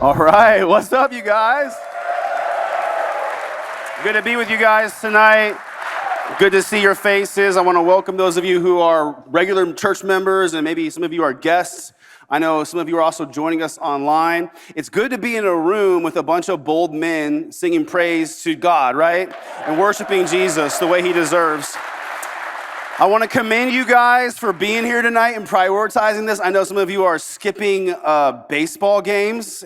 All right, what's up, you guys? Good to be with you guys tonight. Good to see your faces. I want to welcome those of you who are regular church members, and maybe some of you are guests. I know some of you are also joining us online. It's good to be in a room with a bunch of bold men singing praise to God, right? And worshiping Jesus the way he deserves. I want to commend you guys for being here tonight and prioritizing this. I know some of you are skipping baseball games,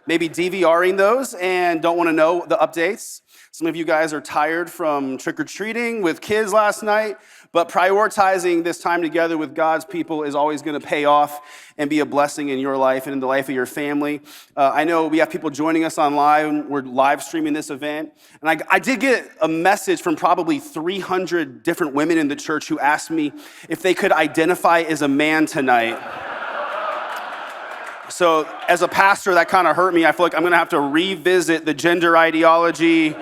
maybe DVRing those, and don't want to know the updates. Some of you guys are tired from trick-or-treating with kids last night, but prioritizing this time together with God's people is always going to pay off and be a blessing in your life and in the life of your family. I know we have people joining us online. We're live streaming this event. And I did get a message from probably 300 different women in the church who asked me if they could identify as a man tonight. So as a pastor, that kind of hurt me. I feel like I'm going to have to revisit the gender ideology,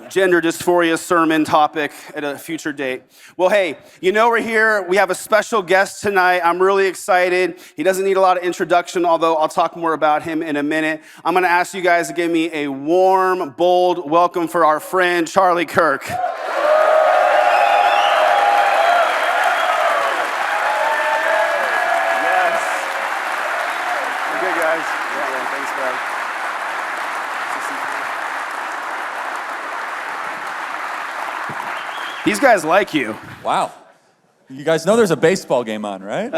gender dysphoria sermon topic at a future date. Well, hey, you know we're here. We have a special guest tonight. I'm really excited. He doesn't need a lot of introduction, although I'll talk more about him in a minute. I'm going to ask you guys to give me a warm, bold welcome for our friend, Charlie Kirk. These guys like you. Wow. You guys know there's a baseball game on, right?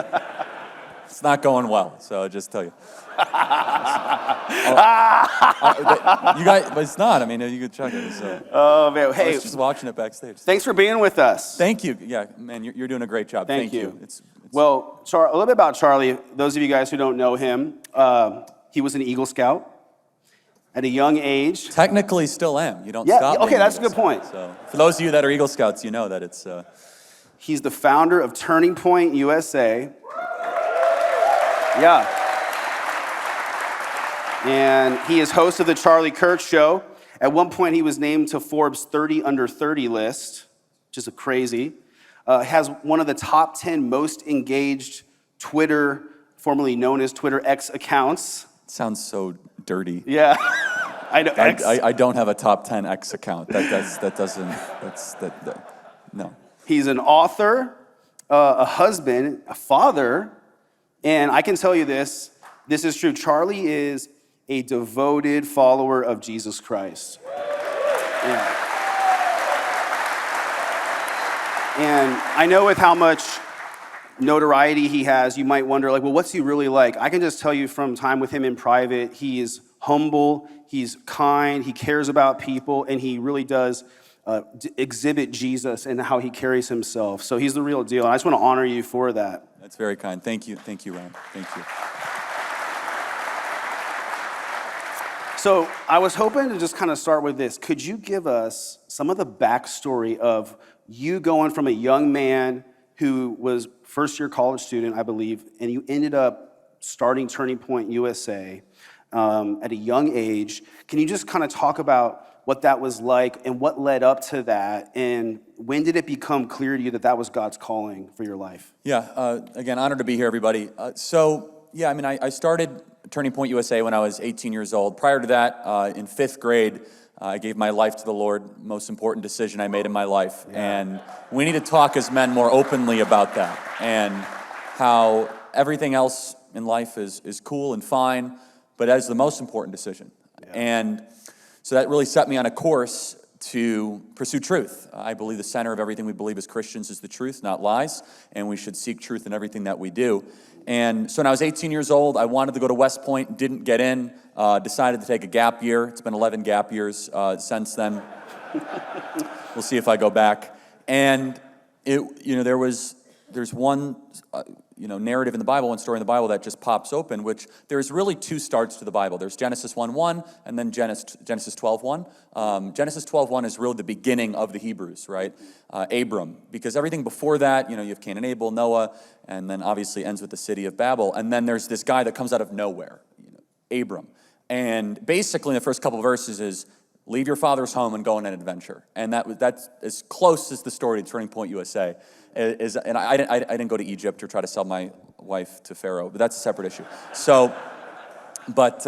It's not going well, so I'll just tell you. You guys, but it's not. I mean, you could check it. So. Oh, man. Hey. I was just watching it backstage. Thanks for being with us. Thank you. Yeah, man, you're doing a great job. Thank you. It's... Well, a little bit about Charlie. Those of you guys who don't know him, he was an Eagle Scout. At a young age. Technically still am. You don't stop. Okay, that's a good point. So for those of you that are Eagle Scouts, you know that it's... He's the founder of Turning Point USA. Yeah. And he is host of the Charlie Kirk Show. At one point, he was named to Forbes 30 Under 30 list, which is crazy. Has one of the top 10 most engaged Twitter, formerly known as Twitter X accounts. Sounds so dirty. Yeah. I know. I don't have a top 10 X account. No. He's an author, a husband, a father, and I can tell you this is true. Charlie is a devoted follower of Jesus Christ. Yeah. And I know with how much notoriety he has, you might wonder, like, well, what's he really like? I can just tell you from time with him in private, he is humble, he's kind, he cares about people, and he really does exhibit Jesus and how he carries himself. So he's the real deal, and I just want to honor you for that. That's very kind. Thank you, Ryan. Thank you. So I was hoping to just kind of start with this. Could you give us some of the backstory of you going from a young man who was first-year college student, I believe, and you ended up starting Turning Point USA at a young age. Can you just kind of talk about what that was like and what led up to that, and when did it become clear to you that that was God's calling for your life? Yeah, again, honored to be here, everybody. I started Turning Point USA when I was 18 years old. Prior to that, in 5th grade, I gave my life to the Lord, most important decision I made in my life. Yeah. And we need to talk as men more openly about that and how everything else in life is cool and fine, but that is the most important decision. Yeah. And so that really set me on a course to pursue truth. I believe the center of everything we believe as Christians is the truth, not lies, and we should seek truth in everything that we do. And so when I was 18 years old, I wanted to go to West Point, didn't get in, decided to take a gap year. It's been 11 gap years since then. We'll see if I go back. And there's one narrative in the Bible, one story in the Bible that just pops open, which there's really two starts to the Bible. There's Genesis 1:1 and then Genesis 12:1. Genesis 12:1 is really the beginning of the Hebrews, right? Abram, because everything before that, you have Cain and Abel, Noah, and then obviously ends with the city of Babel. And then there's this guy that comes out of nowhere, Abram. And basically in the first couple of verses is, leave your father's home and go on an adventure. And that's as close as the story to Turning Point USA. And I didn't go to Egypt or try to sell my wife to Pharaoh, but that's a separate issue. So but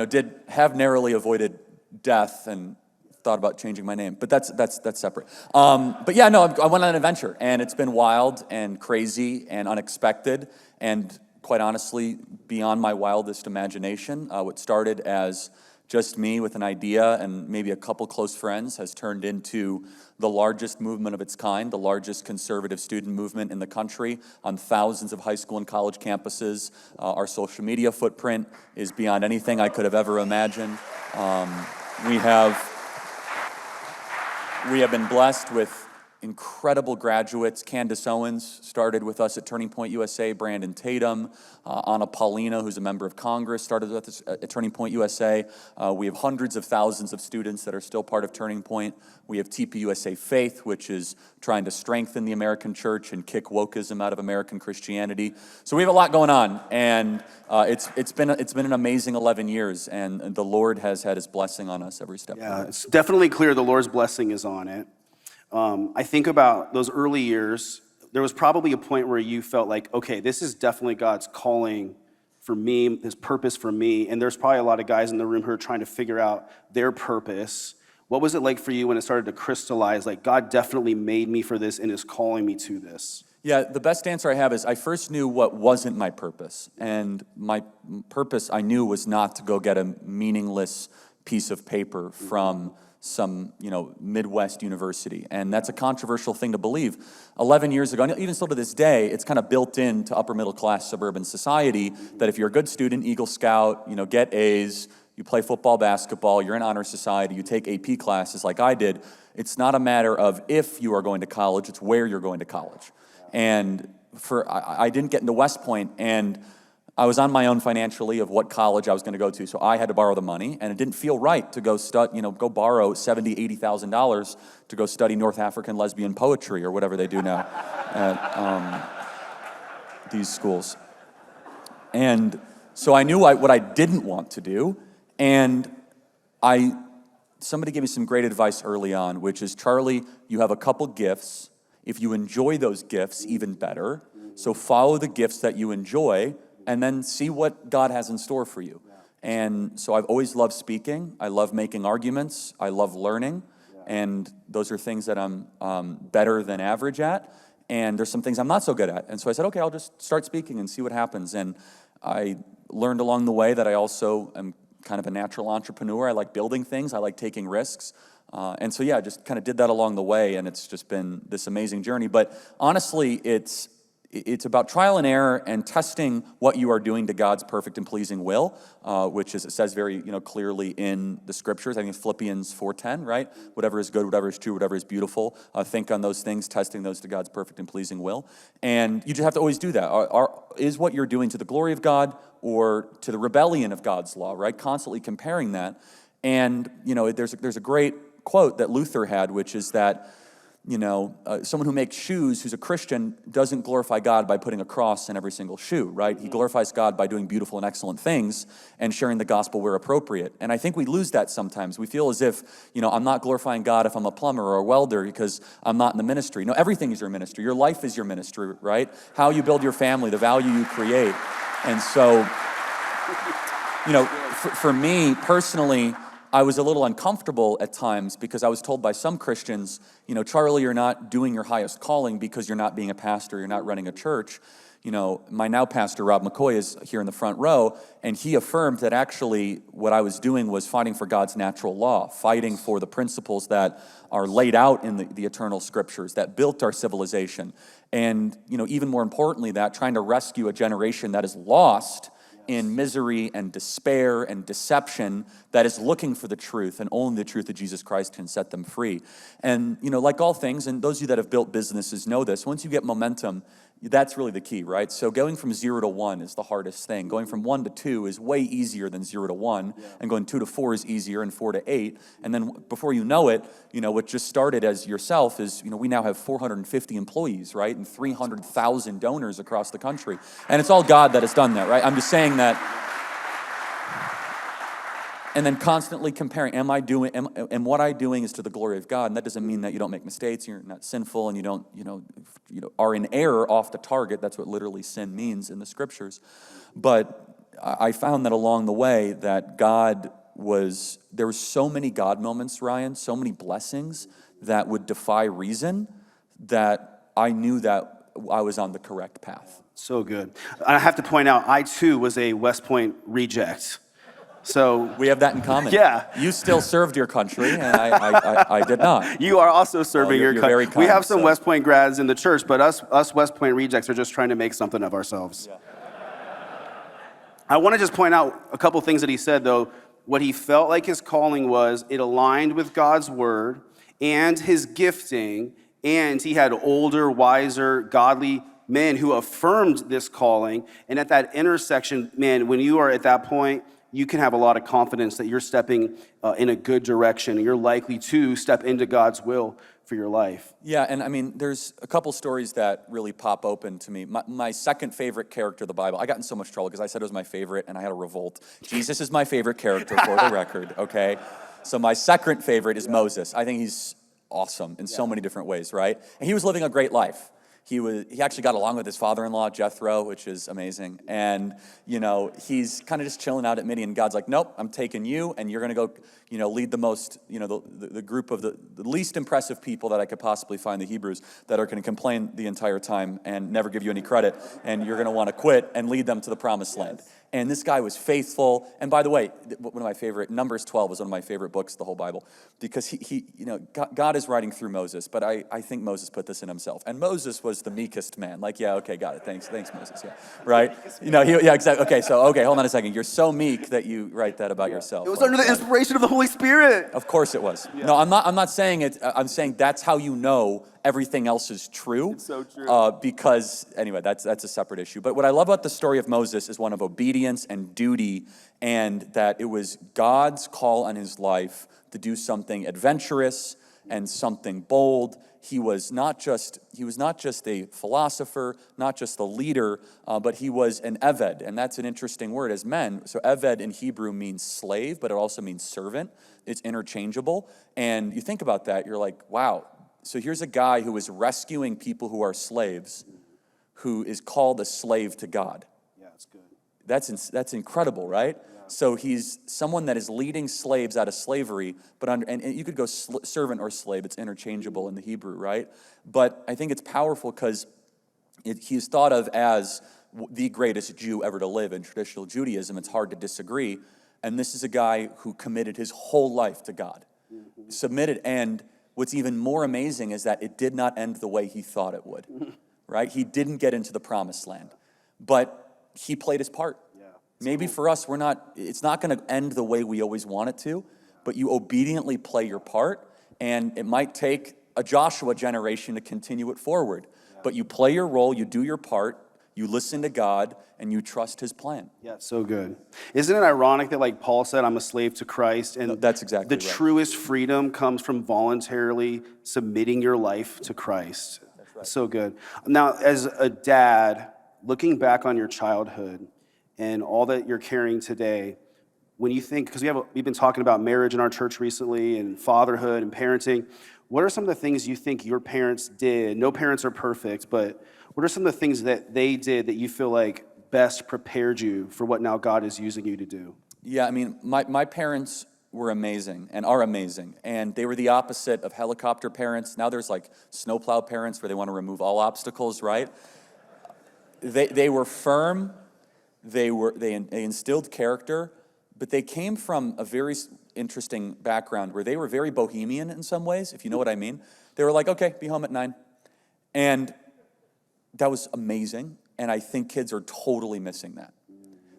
did have narrowly avoided death and thought about changing my name, but that's separate. But yeah, no, I went on an adventure, and it's been wild and crazy and unexpected, and quite honestly, beyond my wildest imagination. What started as just me with an idea and maybe a couple close friends has turned into the largest movement of its kind, the largest conservative student movement in the country on thousands of high school and college campuses. Our social media footprint is beyond anything I could have ever imagined. We have been blessed with incredible graduates. Candace Owens started with us at Turning Point USA. Brandon Tatum, Anna Paulina, who's a member of Congress, started with us at Turning Point USA. We have hundreds of thousands of students that are still part of Turning Point. We have TPUSA Faith, which is trying to strengthen the American church and kick wokeism out of American Christianity. So we have a lot going on, and it's been an amazing 11 years, and the Lord has had His blessing on us every step. Yeah, it's definitely clear the Lord's blessing is on it. I think about those early years, there was probably a point where you felt like, okay, this is definitely God's calling for me, His purpose for me, and there's probably a lot of guys in the room who are trying to figure out their purpose. What was it like for you when it started to crystallize, like God definitely made me for this and is calling me to this? Yeah, the best answer I have is I first knew what wasn't my purpose, and my purpose I knew was not to go get a meaningless piece of paper from some, Midwest university. And that's a controversial thing to believe. 11 years ago, and even still to this day, it's kind of built into upper middle class suburban society that if you're a good student, Eagle Scout, get A's, you play football, basketball, you're in honor society, you take AP classes like I did, it's not a matter of if you are going to college, it's where you're going to college. And I didn't get into West Point, and I was on my own financially of what college I was going to go to, so I had to borrow the money, and it didn't feel right to go borrow $70,000, $80,000 to go study North African lesbian poetry or whatever they do now at these schools. And so I knew what I didn't want to do, and somebody gave me some great advice early on, which is, Charlie, you have a couple gifts. If you enjoy those gifts, even better. So follow the gifts that you enjoy, and then see what God has in store for you. And so I've always loved speaking. I love making arguments. I love learning. And those are things that I'm better than average at. And there's some things I'm not so good at. And so I said, okay, I'll just start speaking and see what happens. And I learned along the way that I also am kind of a natural entrepreneur. I like building things. I like taking risks. And so, I just kind of did that along the way. And it's just been this amazing journey. But honestly, it's about trial and error and testing what you are doing to God's perfect and pleasing will, which is, it says very clearly in the scriptures. I think it's Philippians 4:10, right? Whatever is good, whatever is true, whatever is beautiful, think on those things, testing those to God's perfect and pleasing will. And you just have to always do that. Is what you're doing to the glory of God or to the rebellion of God's law, right? Constantly comparing that. And, there's a great quote that Luther had, which is that, someone who makes shoes who's a Christian doesn't glorify God by putting a cross in every single shoe, right? He glorifies God by doing beautiful and excellent things and sharing the gospel where appropriate. And I think we lose that sometimes. We feel as if, I'm not glorifying God if I'm a plumber or a welder because I'm not in the ministry. No, everything is your ministry. Your life is your ministry, right? How you build your family, the value you create. And so, for me personally, I was a little uncomfortable at times because I was told by some Christians, Charlie, you're not doing your highest calling because you're not being a pastor, you're not running a church. My now pastor, Rob McCoy, is here in the front row, and he affirmed that actually what I was doing was fighting for God's natural law, fighting for the principles that are laid out in the eternal scriptures that built our civilization. And, even more importantly, that trying to rescue a generation that is lost in misery and despair and deception that is looking for the truth, and only the truth of Jesus Christ can set them free. And, like all things, and those of you that have built businesses know this, once you get momentum, that's really the key, right? So going from 0 to 1 is the hardest thing. Going from 1 to 2 is way easier than 0 to 1, and going 2 to 4 is easier, and 4 to 8. And then before you know it, what just started as yourself is, we now have 450 employees, right? And 300,000 donors across the country. And it's all God that has done that, right? I'm just saying that. And then constantly comparing, am what I'm doing is to the glory of God? And that doesn't mean that you don't make mistakes, you're not sinful, and you don't, are in error off the target. That's what literally sin means in the scriptures. But I found that along the way that there were so many God moments, Ryan, so many blessings that would defy reason, that I knew that I was on the correct path. So good. I have to point out, I too was a West Point reject. So We have that in common. Yeah. You still served your country, and I did not. you are also serving you're your very country. We kind, have some so- West Point grads in the church, but us West Point rejects are just trying to make something of ourselves. Yeah. I want to just point out a couple things that he said, though. What he felt like his calling was, it aligned with God's word and his gifting, and he had older, wiser, godly men who affirmed this calling. And at that intersection, man, when you are at that point, you can have a lot of confidence that you're stepping in a good direction, and you're likely to step into God's will for your life. Yeah, and I mean, there's a couple stories that really pop open to me. My second favorite character of the Bible, I got in so much trouble because I said it was my favorite, and I had a revolt. Jesus is my favorite character, for the record, okay? So my second favorite is Moses. I think he's awesome in so many different ways, right? And he was living a great life. He actually got along with his father-in-law, Jethro, which is amazing. And, he's kind of just chilling out at Midian. God's like, nope, I'm taking you, and you're going to go, lead the most, the group of the least impressive people that I could possibly find, the Hebrews, that are going to complain the entire time and never give you any credit. And you're going to want to quit and lead them to the promised land. And this guy was faithful. And by the way, one of my favorite, Numbers 12 is one of my favorite books, the whole Bible, because God is writing through Moses, but I think Moses put this in himself. And Moses was the meekest man. Like, yeah, okay, got it. Thanks, Moses. Yeah, right. Exactly. Okay, hold on a second. You're so meek that you write that about yourself. It was under the inspiration of the Holy Spirit. Of course it was. Yeah. No, I'm not saying it. I'm saying that's how you know everything else is true. It's so true. Because anyway, that's a separate issue. But what I love about the story of Moses is one of obedience and duty, and that it was God's call on his life to do something adventurous and something bold. He was not just a philosopher, not just a leader, but he was an eved, and that's an interesting word as men. So eved in Hebrew means slave, but it also means servant. It's interchangeable, and you think about that, you're like, wow. So here's a guy who is rescuing people who are slaves, who is called a slave to God. Yeah, that's good. That's incredible, right? Yeah. So he's someone that is leading slaves out of slavery, and you could go servant or slave. It's interchangeable in the Hebrew, right? But I think it's powerful because he's thought of as the greatest Jew ever to live in traditional Judaism. It's hard to disagree. And this is a guy who committed his whole life to God, submitted. And what's even more amazing is that it did not end the way he thought it would, right? He didn't get into the promised land, but he played his part. Yeah. Maybe for us, it's not going to end the way we always want it to, but you obediently play your part, and it might take a Joshua generation to continue it forward, but you play your role, you do your part, you listen to God, and you trust his plan. Yeah, so good. Isn't it ironic that, like Paul said, I'm a slave to Christ? And No, that's exactly the right. truest freedom comes from voluntarily submitting your life to Christ. That's right. So good. Now, as a dad, looking back on your childhood and all that you're carrying today, when you think, because we've been talking about marriage in our church recently and fatherhood and parenting, what are some of the things you think your parents did? No parents are perfect, but what are some of the things that they did that you feel like best prepared you for what now God is using you to do? Yeah, I mean, my parents were amazing and are amazing, and they were the opposite of helicopter parents. Now there's like snowplow parents where they want to remove all obstacles, right? They were firm, they instilled character, but they came from a very interesting background where they were very bohemian in some ways, if you know what I mean. They were like, okay, be home at 9. And that was amazing, and I think kids are totally missing that.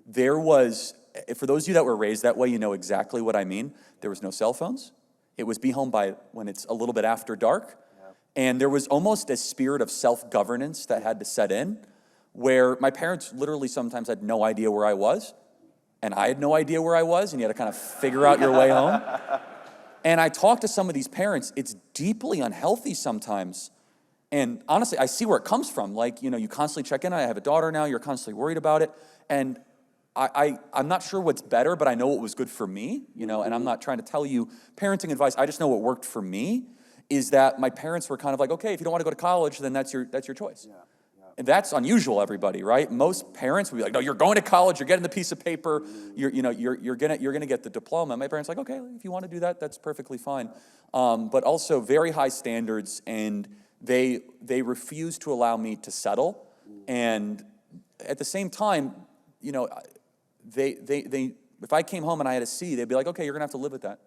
There was, for those of you that were raised that way, you know exactly what I mean. There was no cell phones. It was be home by when it's a little bit after dark. And there was almost a spirit of self-governance that had to set in, where my parents literally sometimes had no idea where I was, and I had no idea where I was, and you had to kind of figure out your way home. And I talked to some of these parents. It's deeply unhealthy sometimes. And honestly, I see where it comes from. Like, you constantly check in. I have a daughter now. You're constantly worried about it. And I'm not sure what's better, but I know what was good for me, and I'm not trying to tell you parenting advice. I just know what worked for me is that my parents were kind of like, okay, if you don't want to go to college, then that's your choice. Yeah. And that's unusual, everybody, right? Most parents would be like, no, you're going to college, you're getting the piece of paper, you're gonna get the diploma. My parents are like, okay, if you want to do that, that's perfectly fine. But also very high standards, and they refuse to allow me to settle. And at the same time, they if I came home and I had a C, they'd be like, okay, you're gonna have to live with that.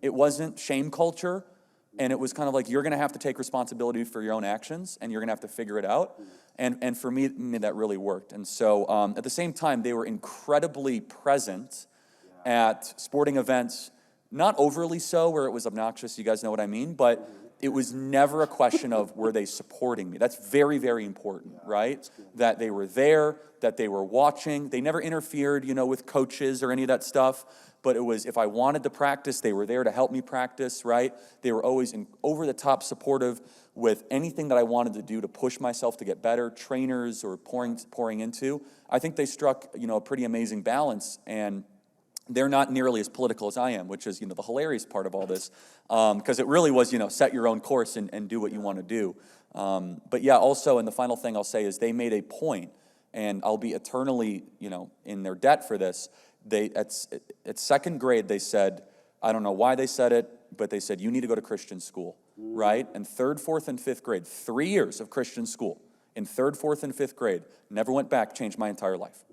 It wasn't shame culture, and it was kind of like, you're gonna have to take responsibility for your own actions, and you're gonna have to figure it out. And for me, that really worked. And so at the same time, they were incredibly present at sporting events, not overly so where it was obnoxious, you guys know what I mean, but it was never a question of were they supporting me. That's very, very important, right? That they were there, that they were watching. They never interfered, with coaches or any of that stuff. But it was, if I wanted to practice, they were there to help me practice, right? They were always over-the-top supportive with anything that I wanted to do to push myself to get better, trainers or pouring into. I think they struck, a pretty amazing balance, and they're not nearly as political as I am, which is, the hilarious part of all this, because it really was, set your own course and do what you want to do. But yeah, also, and the final thing I'll say is they made a point, and I'll be eternally, in their debt for this. At second grade, they said, I don't know why they said it, but they said, you need to go to Christian school, right? And third, fourth, and fifth grade, 3 years of Christian school. In third, fourth, and fifth grade, never went back, changed my entire life.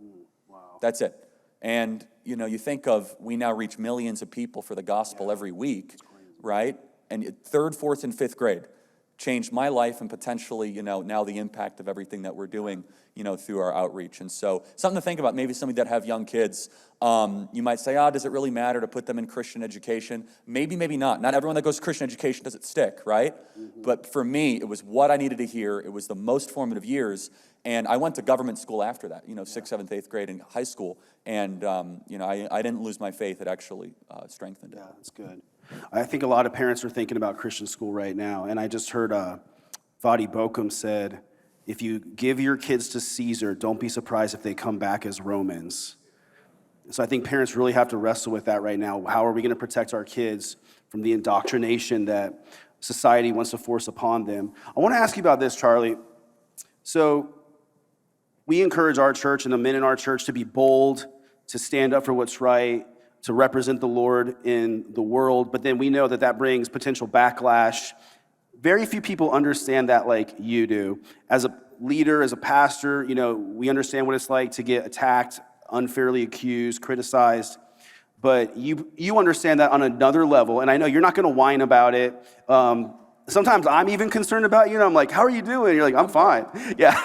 Wow. That's it. And, you think of, we now reach millions of people for the gospel every week, right? And third, fourth, and fifth grade changed my life, and potentially, now the impact of everything that we're doing, through our outreach. And so something to think about, maybe some of you that have young kids, you might say, does it really matter to put them in Christian education? Maybe, maybe not. Not everyone that goes to Christian education does it stick, right? But for me, it was what I needed to hear. It was the most formative years. And I went to government school after that, 6th, 7th, 8th grade in high school. And, I didn't lose my faith. It actually strengthened it. Yeah, that's good. I think a lot of parents are thinking about Christian school right now. And I just heard Vadi Bokum said, if you give your kids to Caesar, don't be surprised if they come back as Romans. So I think parents really have to wrestle with that right now. How are we going to protect our kids from the indoctrination that society wants to force upon them? I want to ask you about this, Charlie. So we encourage our church and the men in our church to be bold, to stand up for what's right, to represent the Lord in the world. But then we know that brings potential backlash. Very few people understand that like you do. As a leader, as a pastor, we understand what it's like to get attacked, unfairly accused, criticized. But you understand that on another level. And I know you're not going to whine about it. Sometimes I'm even concerned about you. And I'm like, how are you doing? You're like, I'm fine. Yeah.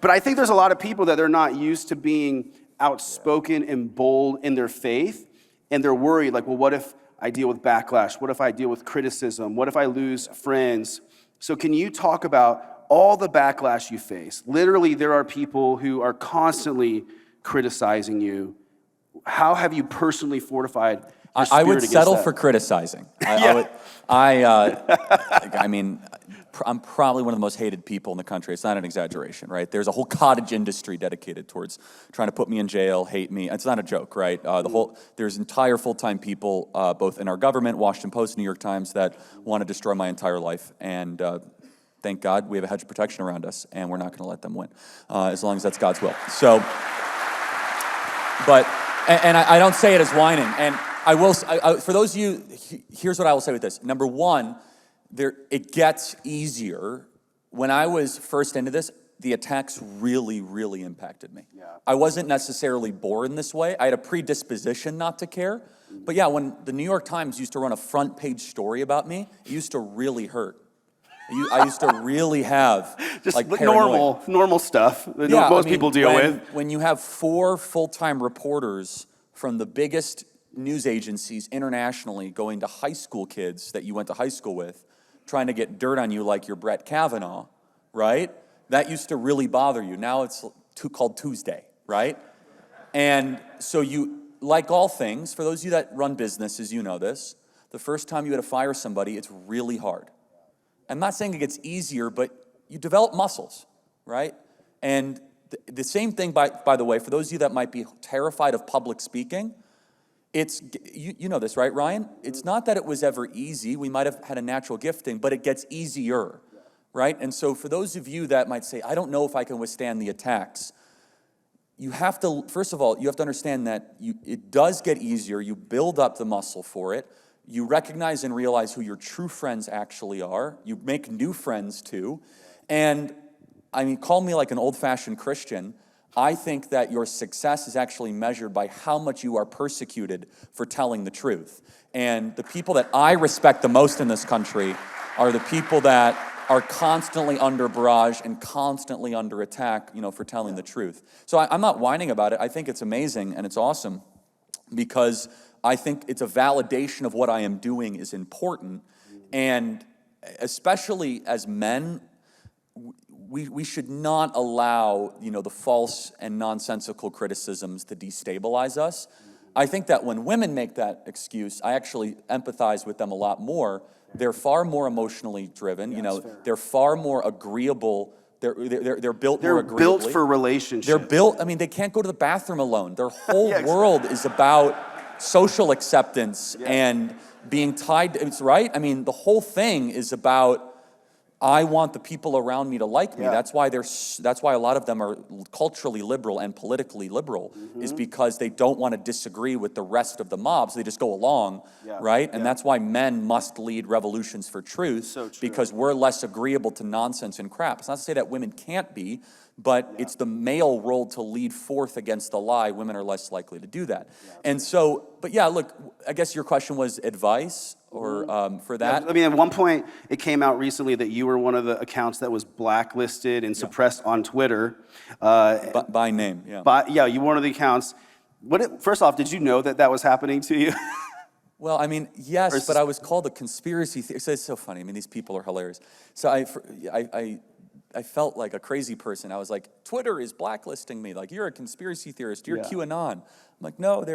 But I think there's a lot of people that they're not used to being outspoken and bold in their faith. And they're worried, like, well, what if I deal with backlash? What if I deal with criticism? What if I lose friends? So can you talk about all the backlash you face? Literally, there are people who are constantly criticizing you. How have you personally fortified your spirit I would against settle that? for criticizing. I'm probably one of the most hated people in the country. It's not an exaggeration, right? There's a whole cottage industry dedicated towards trying to put me in jail, hate me. It's not a joke, right? There's entire full-time people, both in our government, Washington Post, New York Times, that want to destroy my entire life. And thank God we have a hedge of protection around us, and we're not going to let them win, as long as that's God's will. So, but, and I don't say it as whining. And I will, for those of you, here's what I will say with this. Number one, it gets easier. When I was first into this, the attacks really, really impacted me. Yeah. I wasn't necessarily born this way. I had a predisposition not to care. But yeah, when the New York Times used to run a front page story about me, it used to really hurt. I used to really have just like paranoia. normal stuff that most people deal with. When you have 4 full-time reporters from the biggest news agencies internationally going to high school kids that you went to high school with, trying to get dirt on you like you're Brett Kavanaugh, right? That used to really bother you. Now it's called Tuesday, right? And so you, like all things, for those of you that run businesses, you know this, the first time you had to fire somebody, it's really hard. I'm not saying it gets easier, but you develop muscles, right? And the same thing, by the way, for those of you that might be terrified of public speaking, it's, you know this, right, Ryan? It's not that it was ever easy. We might have had a natural gifting, but it gets easier, right? And so for those of you that might say, I don't know if I can withstand the attacks, you have to, first of all, you have to understand that it does get easier. You build up the muscle for it. You recognize and realize who your true friends actually are. You make new friends too. And I mean, call me like an old-fashioned Christian. I think that your success is actually measured by how much you are persecuted for telling the truth. And the people that I respect the most in this country are the people that are constantly under barrage and constantly under attack, for telling the truth. So I'm not whining about it. I think it's amazing and it's awesome because I think it's a validation of what I am doing is important. And especially as men, we should not allow, the false and nonsensical criticisms to destabilize us. I think that when women make that excuse, I actually empathize with them a lot more. They're far more emotionally driven. They're far more agreeable. They're built more agreeably. They're built for relationships. They're built. I mean, they can't go to the bathroom alone. Their whole world is about social acceptance and being tied. It's right. I mean, the whole thing is about. I want the people around me to like me. That's why a lot of them are culturally liberal and politically liberal, is because they don't want to disagree with the rest of the mobs. They just go along, right? And that's why men must lead revolutions for truth, because we're less agreeable to nonsense and crap. It's not to say that women can't be, but it's the male role to lead forth against the lie. Women are less likely to do that. And so, but look, I guess your question was advice or for that. I mean, at one point, it came out recently that you were one of the accounts that was blacklisted and suppressed on Twitter. By name, you were one of the accounts. First off, did you know that was happening to you? Well, I mean, yes, but I was called a conspiracy theorist. It's so funny. I mean, these people are hilarious. So I felt like a crazy person. I was like, Twitter is blacklisting me. Like, you're a conspiracy theorist. You're QAnon. I'm like, no,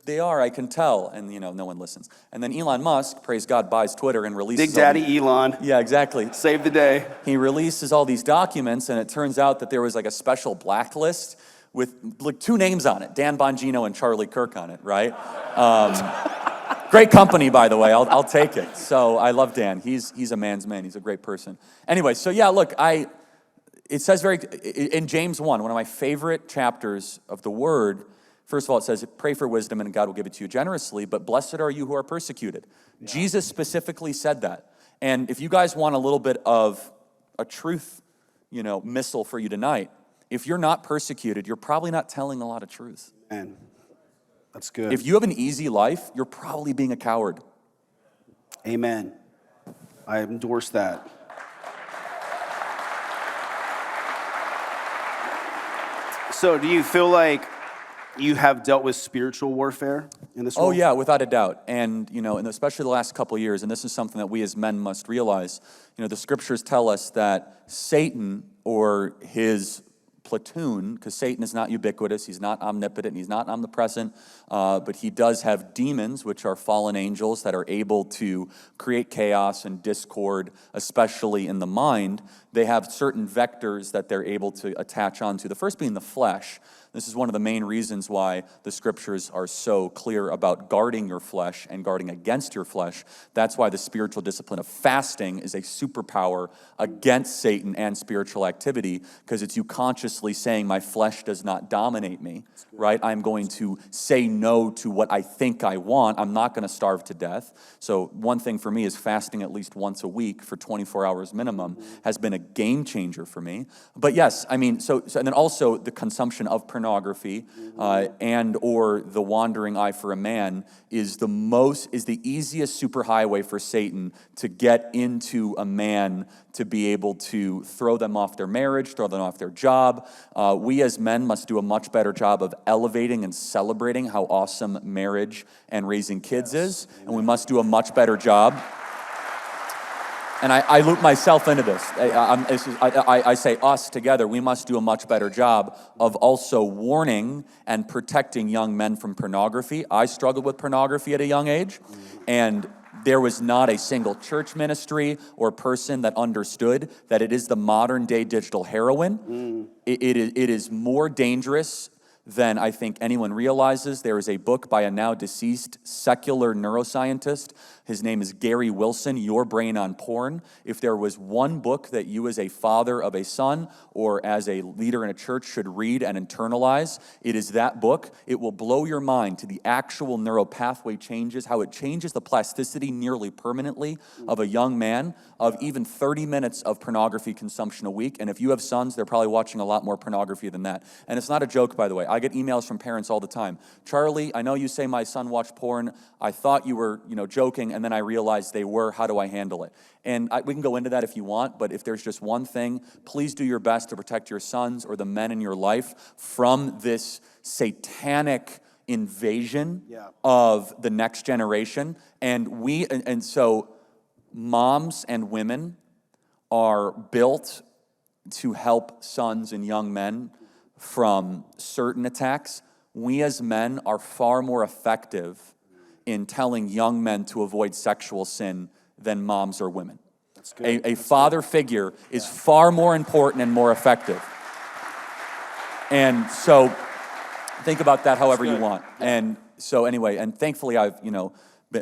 they are. I can tell. And no one listens. And then Elon Musk, praise God, buys Twitter and releases. Big Daddy Elon. Yeah, exactly. Save the day. He releases all these documents, and it turns out that there was like a special blacklist with like 2 names on it: Dan Bongino and Charlie Kirk on it. Right. Great company, by the way. I'll take it. So I love Dan. He's a man's man. He's a great person. Anyway, so look, it says in James 1, one of my favorite chapters of the Word. First of all, it says, "Pray for wisdom, and God will give it to you generously. But blessed are you who are persecuted." Yeah. Jesus specifically said that. And if you guys want a little bit of a truth, missile for you tonight, if you're not persecuted, you're probably not telling a lot of truth. Man. That's good. If you have an easy life, you're probably being a coward. Amen. I endorse that. So do you feel like you have dealt with spiritual warfare in this role? Oh, yeah, without a doubt. And, and especially the last couple of years, and this is something that we as men must realize, the scriptures tell us that Satan or his platoon, because Satan is not ubiquitous, he's not omnipotent, he's not omnipresent, but he does have demons, which are fallen angels that are able to create chaos and discord, especially in the mind. They have certain vectors that they're able to attach onto, the first being the flesh. This is one of the main reasons why the scriptures are so clear about guarding your flesh and guarding against your flesh. That's why the spiritual discipline of fasting is a superpower against Satan and spiritual activity, because it's you consciously saying, my flesh does not dominate me, right? I'm going to say no to what I think I want. I'm not going to starve to death. So one thing for me is fasting at least once a week for 24 hours minimum has been a game changer for me. But yes, I mean, so and then also the consumption of pornography and or the wandering eye for a man is the easiest superhighway for Satan to get into a man, to be able to throw them off their marriage, throw them off their job. We as men must do a much better job of elevating and celebrating how awesome marriage and raising kids is, and we must do a much better job. And I loop myself into this. I say us together. We must do a much better job of also warning and protecting young men from pornography. I struggled with pornography at a young age, and there was not a single church ministry or person that understood that it is the modern day digital heroin. It is more dangerous than I think anyone realizes. There is a book by a now deceased secular neuroscientist His name is Gary Wilson, Your Brain on Porn. If there was one book that you as a father of a son or as a leader in a church should read and internalize, it is that book. It will blow your mind to the actual neural pathway changes, how it changes the plasticity nearly permanently of a young man, of even 30 minutes of pornography consumption a week. And if you have sons, they're probably watching a lot more pornography than that. And it's not a joke, by the way. I get emails from parents all the time. Charlie, I know you say my son watched porn. I thought you were, joking, and then I realized they were. How do I handle it? And we can go into that if you want, but if there's just one thing, please do your best to protect your sons or the men in your life from this satanic invasion of the next generation. And so moms and women are built to help sons and young men from certain attacks. We as men are far more effective in telling young men to avoid sexual sin than moms or women. That's good. A father figure is far more important and more effective. And so think about that however you want. And so anyway, and thankfully I've,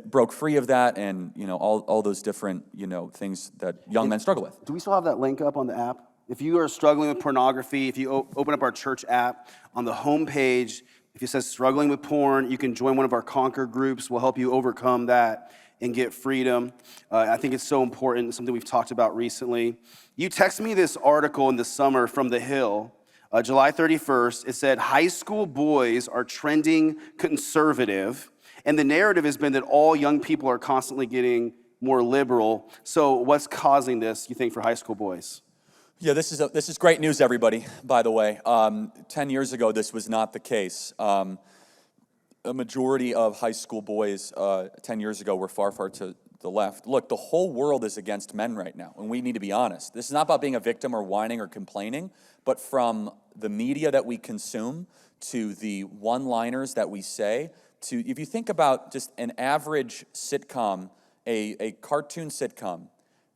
broke free of that and, all those different, things that young men struggle with. Do we still have that link up on the app? If you are struggling with pornography, if you open up our church app, on the home page, if it says struggling with porn, you can join one of our Conquer groups. We'll help you overcome that and get freedom. I think it's so important. It's something we've talked about recently. You texted me this article in the summer from The Hill, July 31st. It said, high school boys are trending conservative, and the narrative has been that all young people are constantly getting more liberal. So what's causing this, you think, for high school boys? Yeah, this is great news, everybody, by the way. 10 years ago, this was not the case. A majority of high school boys 10 years ago were far, far to the left. Look, the whole world is against men right now, and we need to be honest. This is not about being a victim or whining or complaining, but from the media that we consume to the one-liners that we say, to, if you think about just an average sitcom, a cartoon sitcom,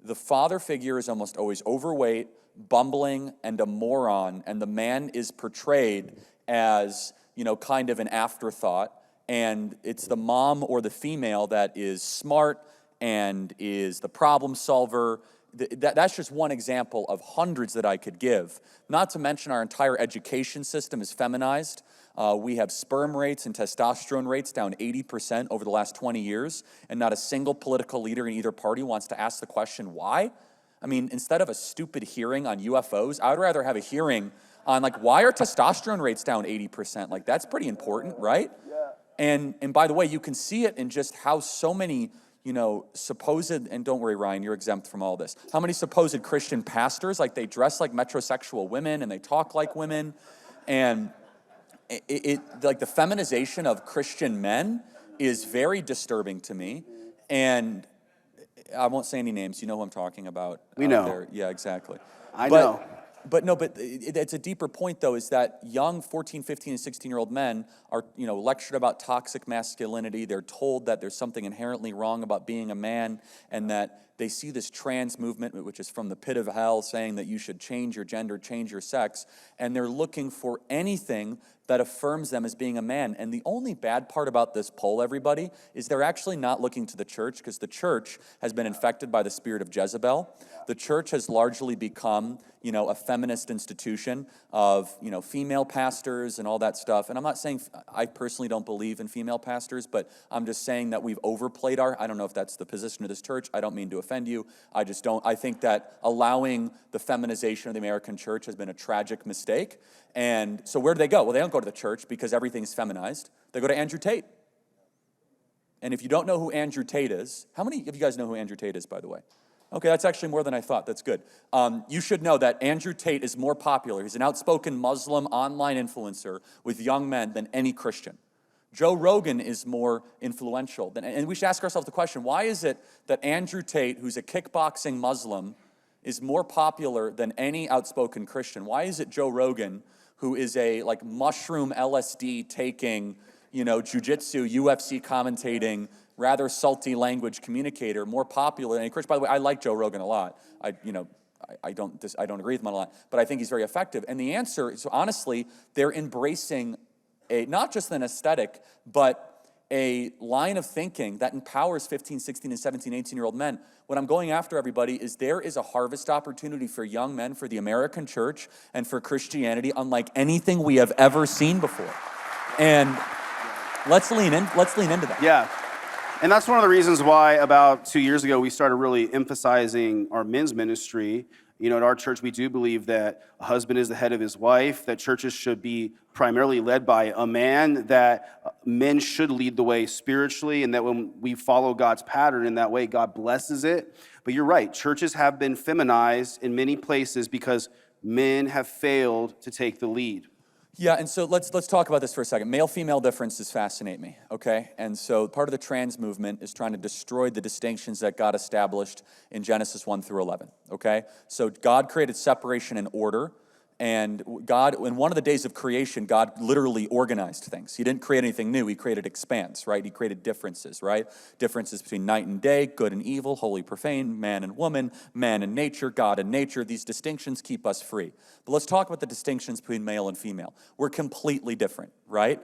the father figure is almost always overweight, bumbling, and a moron, and the man is portrayed as, kind of an afterthought, and it's the mom or the female that is smart and is the problem solver. That's just one example of hundreds that I could give. Not to mention our entire education system is feminized. We have sperm rates and testosterone rates down 80% over the last 20 years, and not a single political leader in either party wants to ask the question, why? I mean, instead of a stupid hearing on UFOs, I would rather have a hearing on, why are testosterone rates down 80%? That's pretty important, right? Yeah. And by the way, you can see it in just how so many, supposed, and don't worry, Ryan, you're exempt from all this, how many supposed Christian pastors, they dress like metrosexual women and they talk like women, and it the feminization of Christian men is very disturbing to me, and I won't say any names. You know who I'm talking about. We know. There. Yeah, exactly. I know. But it's a deeper point, though, is that young 14, 15, and 16-year-old men are, lectured about toxic masculinity. They're told that there's something inherently wrong about being a man, and that they see this trans movement, which is from the pit of hell, saying that you should change your gender, change your sex, and they're looking for anything that affirms them as being a man. And the only bad part about this poll, everybody, is they're actually not looking to the church, because the church has been infected by the spirit of Jezebel. The church has largely become, a feminist institution of, female pastors and all that stuff. And I'm not saying, I personally don't believe in female pastors, but I'm just saying that we've overplayed I don't know if that's the position of this church. I don't mean to offend you. I just don't. I think that allowing the feminization of the American church has been a tragic mistake. And so where do they go? Well, they don't go to the church because everything's feminized. They go to Andrew Tate. And if you don't know who Andrew Tate is, how many of you guys know who Andrew Tate is, by the way? Okay, that's actually more than I thought. That's good. You should know that Andrew Tate is more popular. He's an outspoken Muslim online influencer with young men than any Christian. Joe Rogan is more influential. And we should ask ourselves the question, why is it that Andrew Tate, who's a kickboxing Muslim, is more popular than any outspoken Christian? Why is it Joe Rogan, who is a mushroom LSD taking, jiu-jitsu, UFC commentating, rather salty language communicator, more popular than any Christian? By the way, I like Joe Rogan a lot. I don't agree with him a lot, but I think he's very effective. And the answer is, honestly, they're embracing not just an aesthetic, but a line of thinking that empowers 15, 16, and 17, 18-year-old men. What I'm going after, everybody, is there is a harvest opportunity for young men, for the American church, and for Christianity unlike anything we have ever seen before. And let's lean into that. Yeah. And that's one of the reasons why about 2 years ago we started really emphasizing our men's ministry. You know, at our church, we do believe that a husband is the head of his wife, that churches should be primarily led by a man, that men should lead the way spiritually, and that when we follow God's pattern in that way, God blesses it. But you're right, churches have been feminized in many places because men have failed to take the lead. Yeah, and so let's talk about this for a second. Male-female differences fascinate me, okay? And so part of the trans movement is trying to destroy the distinctions that God established in Genesis 1 through 11, okay? So God created separation and order, and God, in one of the days of creation, God literally organized things. He didn't create anything new. He created expanse, right? He created differences, right? Differences between night and day, good and evil, holy, profane, man and woman, man and nature, God and nature. These distinctions keep us free. But let's talk about the distinctions between male and female. We're completely different, right?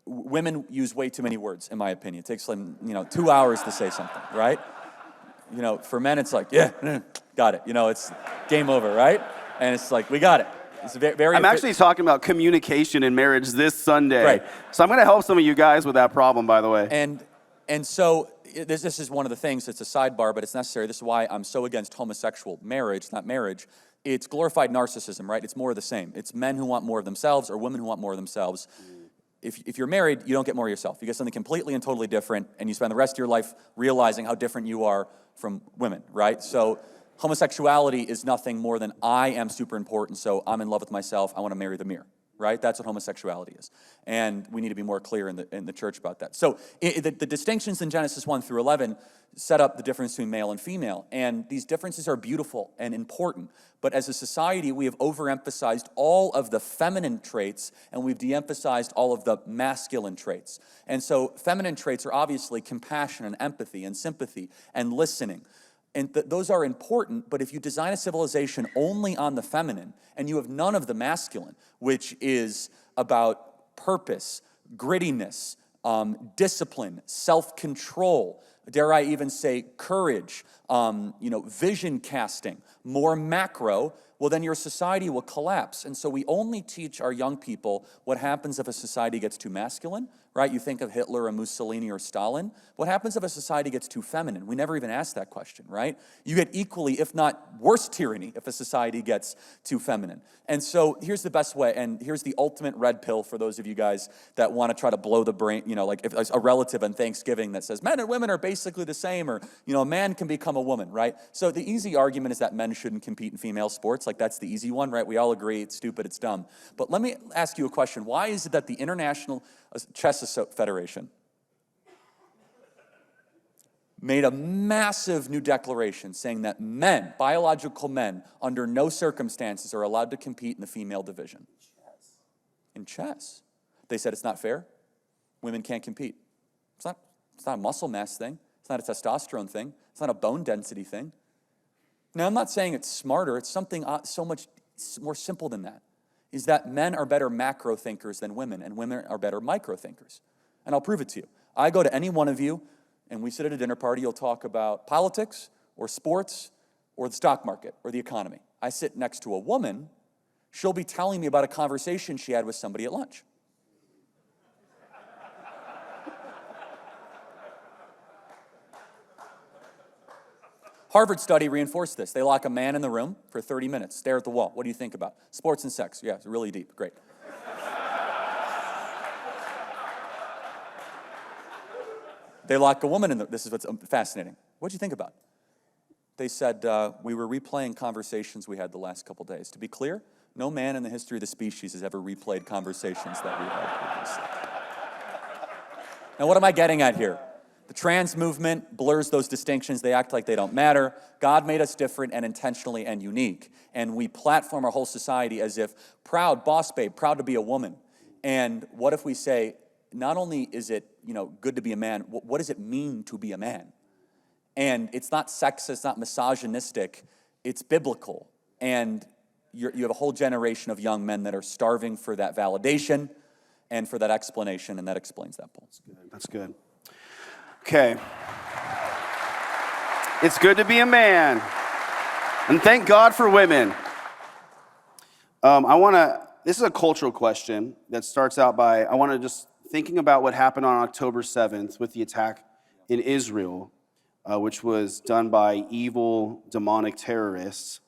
Women use way too many words, in my opinion. It takes them, 2 hours to say something, right? For men, it's like, yeah, got it. It's game over, right? And it's like, we got it. It's very. I'm actually talking about communication in marriage this Sunday. Right. So I'm going to help some of you guys with that problem, by the way. And so this is one of the things, it's a sidebar, but it's necessary. This is why I'm so against homosexual marriage, not marriage. It's glorified narcissism, right? It's more of the same. It's men who want more of themselves or women who want more of themselves. If you're married, you don't get more of yourself. You get something completely and totally different, and you spend the rest of your life realizing how different you are from women, right? So homosexuality is nothing more than I am super important, so I'm in love with myself, I want to marry the mirror, right? That's what homosexuality is. And we need to be more clear in the church about that. So the distinctions in Genesis 1 through 11 set up the difference between male and female. And these differences are beautiful and important. But as a society, we have overemphasized all of the feminine traits, and we've de-emphasized all of the masculine traits. And so feminine traits are obviously compassion and empathy and sympathy and listening. And those are important, but if you design a civilization only on the feminine, and you have none of the masculine, which is about purpose, grittiness, discipline, self-control, dare I even say courage, vision casting, more macro, well, then your society will collapse. And so we only teach our young people what happens if a society gets too masculine, right? You think of Hitler or Mussolini or Stalin. What happens if a society gets too feminine? We never even ask that question, right? You get equally, if not worse tyranny, if a society gets too feminine. And so here's the best way, and here's the ultimate red pill for those of you guys that want to try to blow the brain, like if a relative on Thanksgiving that says men and women are basically the same, or, a man can become a woman, right? So the easy argument is that men shouldn't compete in female sports. Like that's the easy one, right? We all agree it's stupid, it's dumb. But let me ask you a question. Why is it that the International Chess Federation made a massive new declaration saying that men, biological men, under no circumstances are allowed to compete in the female division? In chess. They said it's not fair. Women can't compete. It's not a muscle mass thing. It's not a testosterone thing. It's not a bone density thing. Now, I'm not saying it's smarter. It's something so much more simple than that, is that men are better macro thinkers than women, and women are better micro thinkers. And I'll prove it to you. I go to any one of you, and we sit at a dinner party, you'll talk about politics or sports or the stock market or the economy. I sit next to a woman, she'll be telling me about a conversation she had with somebody at lunch. Harvard study reinforced this. They lock a man in the room for 30 minutes, stare at the wall. What do you think about? Sports and sex. Yeah, it's really deep. Great. They lock a woman in the, this is what's fascinating. What do you think about? They said, we were replaying conversations we had the last couple days. To be clear, no man in the history of the species has ever replayed conversations that we had previously. Now, what am I getting at here? The trans movement blurs those distinctions. They act like they don't matter. God made us different and intentionally and unique. And we platform our whole society as if proud, boss babe, proud to be a woman. And what if we say, not only is it, good to be a man, what does it mean to be a man? And it's not sexist, it's not misogynistic, it's biblical. And you have a whole generation of young men that are starving for that validation. and for that explanation, and that explains that poll. That's good. Okay. It's good to be a man. And thank God for women. This is a cultural question that starts out by, I want to just thinking about what happened on October 7th with the attack in Israel, which was done by evil, demonic terrorists.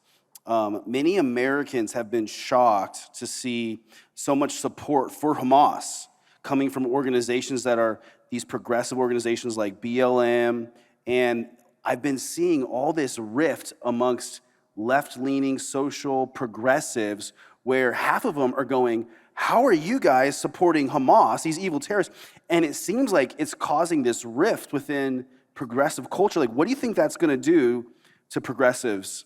Many Americans have been shocked to see so much support for Hamas coming from organizations that are these progressive organizations like BLM. And I've been seeing all this rift amongst left-leaning social progressives where half of them are going, how are you guys supporting Hamas, these evil terrorists? And it seems like it's causing this rift within progressive culture. Like, what do you think that's going to do to progressives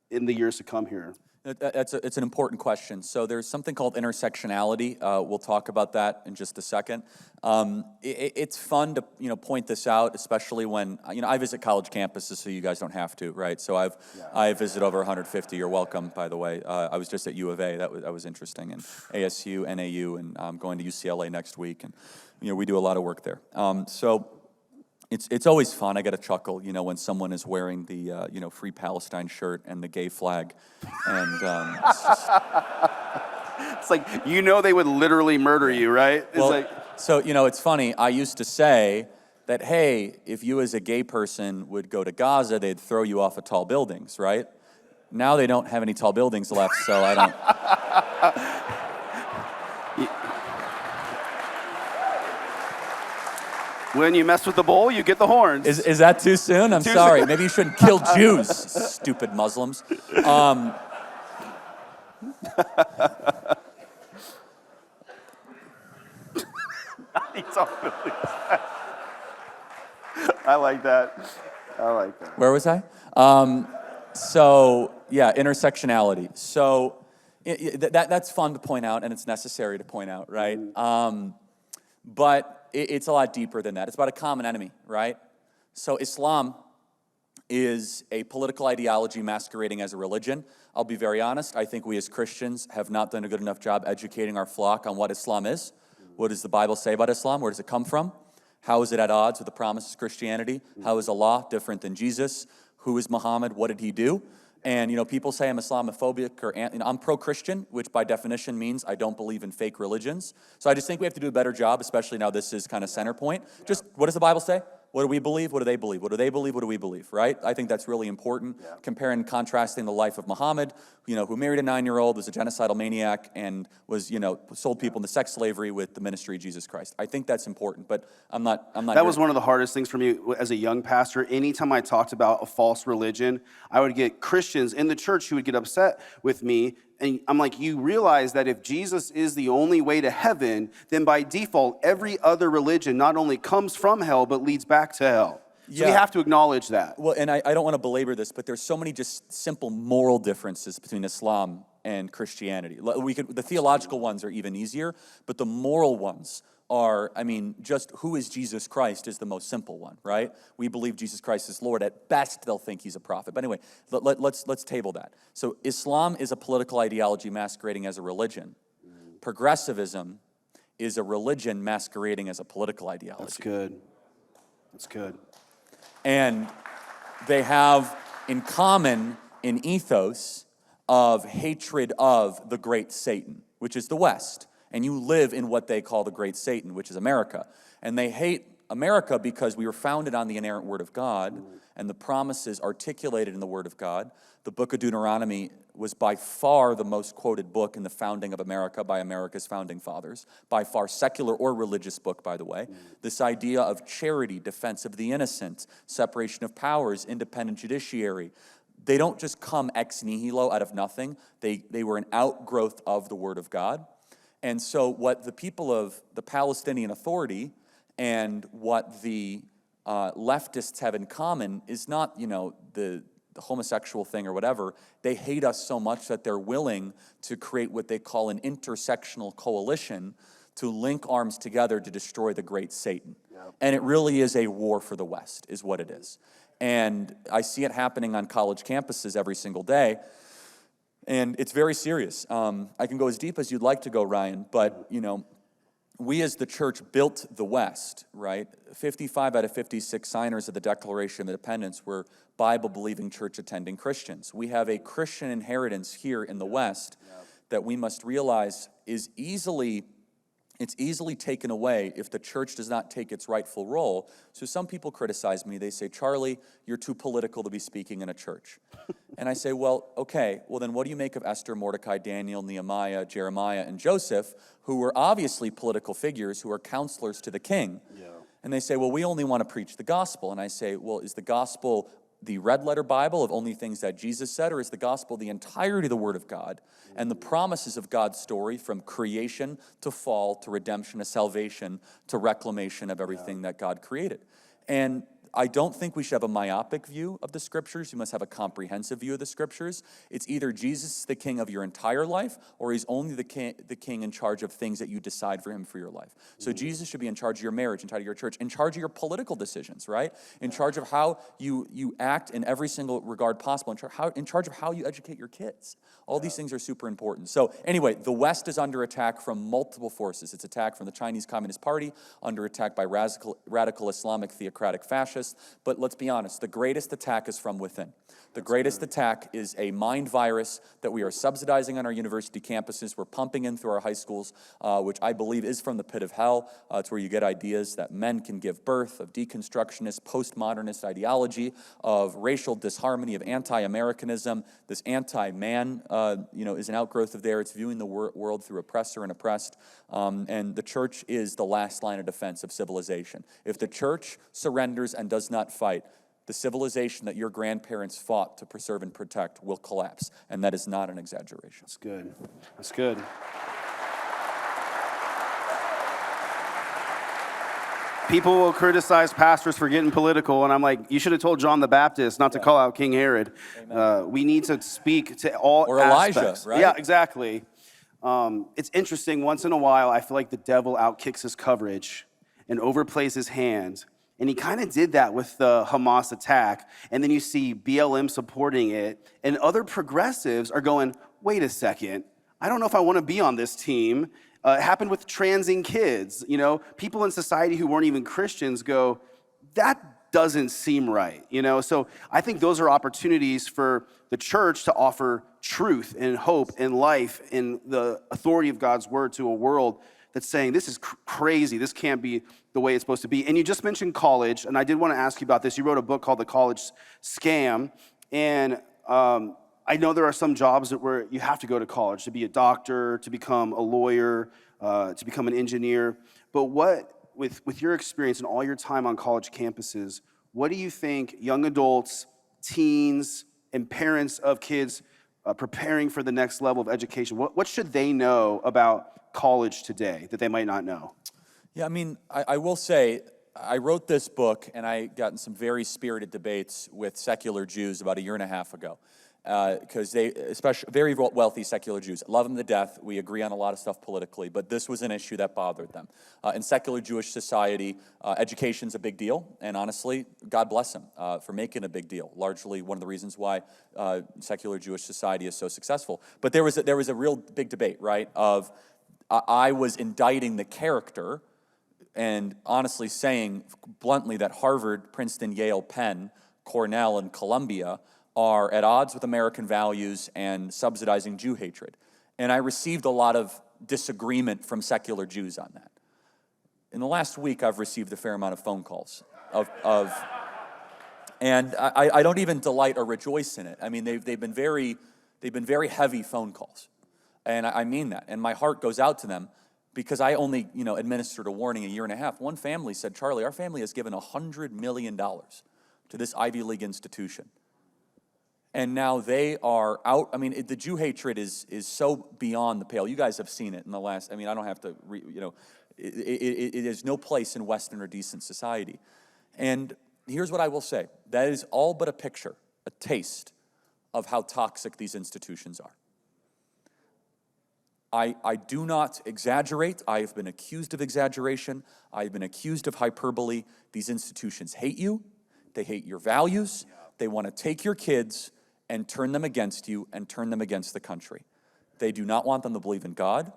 in the years to come here? It's an important question. So there's something called intersectionality. We'll talk about that in just a second. It's fun to point this out, especially when I visit college campuses, so you guys don't have to, right? So I visit over 150. You're welcome, by the way. I was just at U of A. That was interesting, and ASU, NAU, and I'm going to UCLA next week, and we do a lot of work there. So. It's always fun. I get a chuckle, when someone is wearing the Free Palestine shirt and the gay flag, and it's just... It's like they would literally murder you, right? So it's funny. I used to say that, hey, if you as a gay person would go to Gaza, they'd throw you off of tall buildings, right? Now they don't have any tall buildings left, so I don't. When you mess with the bull, you get the horns. Is that too soon? I'm sorry. Maybe you shouldn't kill Jews, stupid Muslims. He's all I like that. Where was I? Intersectionality. So that's fun to point out, and it's necessary to point out, right? But it's a lot deeper than that. It's about a common enemy, right? So Islam is a political ideology masquerading as a religion. I'll be very honest. I think we as Christians have not done a good enough job educating our flock on what Islam is. What does the Bible say about Islam? Where does it come from? How is it at odds with the promises of Christianity? How is Allah different than Jesus? Who is Muhammad? What did he do? And, people say I'm Islamophobic or I'm pro-Christian, which by definition means I don't believe in fake religions. So I just think we have to do a better job, especially now this is kind of center point. Just what does the Bible say? What do we believe? What do they believe? What do they believe? What do we believe, right? I think that's really important. Yeah. Comparing and contrasting the life of Muhammad, who married a 9-year-old, was a genocidal maniac, and was, sold people into sex slavery with the ministry of Jesus Christ. I think that's important, but I'm not. That was one of the hardest things for me as a young pastor. Anytime I talked about a false religion, I would get Christians in the church who would get upset with me. And I'm like, you realize that if Jesus is the only way to heaven, then by default, every other religion not only comes from hell, but leads back to hell. So we have to acknowledge that. Well, and I don't want to belabor this, but there's so many just simple moral differences between Islam and Christianity. The theological ones are even easier, but the moral ones are, just who is Jesus Christ is the most simple one, right? We believe Jesus Christ is Lord. At best, they'll think he's a prophet. But anyway, let's table that. So Islam is a political ideology masquerading as a religion. Progressivism is a religion masquerading as a political ideology. That's good. And they have in common an ethos of hatred of the great Satan, which is the West. And you live in what they call the great Satan, which is America. And they hate America because we were founded on the inerrant Word of God and the promises articulated in the Word of God. The book of Deuteronomy was by far the most quoted book in the founding of America by America's founding fathers. By far, secular or religious book, by the way. This idea of charity, defense of the innocent, separation of powers, independent judiciary. They don't just come ex nihilo out of nothing. They were an outgrowth of the Word of God. And so what the people of the Palestinian Authority and what the leftists have in common is not, the homosexual thing or whatever. They hate us so much that they're willing to create what they call an intersectional coalition to link arms together to destroy the great Satan. Yep. And it really is a war for the West, is what it is. And I see it happening on college campuses every single day. And it's very serious. I can go as deep as you'd like to go, Ryan, but, we as the church built the West, right? 55 out of 56 signers of the Declaration of Independence were Bible-believing, church-attending Christians. We have a Christian inheritance here in the West that we must realize is easily taken away if the church does not take its rightful role. So some people criticize me. They say, Charlie, you're too political to be speaking in a church. And I say, well, okay, well then what do you make of Esther, Mordecai, Daniel, Nehemiah, Jeremiah, and Joseph, who were obviously political figures, who were counselors to the king? Yeah. And they say, well, we only want to preach the gospel. And I say, well, is the gospel the red letter Bible of only things that Jesus said, or is the gospel the entirety of the Word of God and the promises of God's story from creation to fall to redemption to salvation to reclamation of everything that God created? And I don't think we should have a myopic view of the Scriptures. You must have a comprehensive view of the Scriptures. It's either Jesus is the king of your entire life, or he's only the king in charge of things that you decide for him for your life. So Jesus should be in charge of your marriage, in charge of your church, in charge of your political decisions, right? In charge of how you act in every single regard possible, in charge of how you educate your kids. All these things are super important. So anyway, the West is under attack from multiple forces. It's attacked from the Chinese Communist Party, under attack by radical Islamic theocratic fascists. But let's be honest, the greatest attack is from within. The greatest attack is a mind virus that we are subsidizing on our university campuses. We're pumping in through our high schools, which I believe is from the pit of hell. It's where you get ideas that men can give birth, of deconstructionist, postmodernist ideology, of racial disharmony, of anti-Americanism. This anti-man, is an outgrowth of there. It's viewing the world through oppressor and oppressed. And the church is the last line of defense of civilization. If the church surrenders and does not fight, the civilization that your grandparents fought to preserve and protect will collapse. And that is not an exaggeration. That's good. That's good. People will criticize pastors for getting political, and I'm like, you should have told John the Baptist not to call out King Herod. We need to speak to all or aspects. Elijah, right? Yeah, exactly. It's interesting, once in a while, I feel like the devil outkicks his coverage and overplays his hand. And he kind of did that with the Hamas attack. And then you see BLM supporting it. And other progressives are going, wait a second, I don't know if I want to be on this team. It happened with transing kids. People in society who weren't even Christians go, that doesn't seem right. So I think those are opportunities for the church to offer truth and hope and life and the authority of God's word to a world that's saying, this is crazy, this can't be the way it's supposed to be. And you just mentioned college, and I did want to ask you about this. You wrote a book called The College Scam, and I know there are some jobs where you have to go to college to be a doctor, to become a lawyer, to become an engineer. But with your experience and all your time on college campuses, what do you think young adults, teens, and parents of kids preparing for the next level of education, what should they know about college today that they might not know? Yeah, I will say, I wrote this book, and I got in some very spirited debates with secular Jews about a year and a half ago. Because they, especially very wealthy secular Jews, love them to death. We agree on a lot of stuff politically, but this was an issue that bothered them. In secular Jewish society, education's a big deal, and honestly, God bless them for making a big deal. Largely one of the reasons why secular Jewish society is so successful. But there was a real big debate, right? I was indicting the character, and honestly saying bluntly that Harvard, Princeton, Yale, Penn, Cornell, and Columbia are at odds with American values and subsidizing Jew hatred. And I received a lot of disagreement from secular Jews on that. In the last week, I've received a fair amount of phone calls and I don't even delight or rejoice in it. They've been very heavy phone calls. And I mean that. And my heart goes out to them because I only, administered a warning a year and a half. One family said, Charlie, our family has given $100 million to this Ivy League institution. And now they are out. The Jew hatred is so beyond the pale. You guys have seen it in the last, I don't have to, it is no place in Western or decent society. And here's what I will say. That is all but a picture, a taste of how toxic these institutions are. I do not exaggerate. I have been accused of exaggeration. I've been accused of hyperbole. These institutions hate you. They hate your values. They want to take your kids and turn them against you and turn them against the country. They do not want them to believe in God.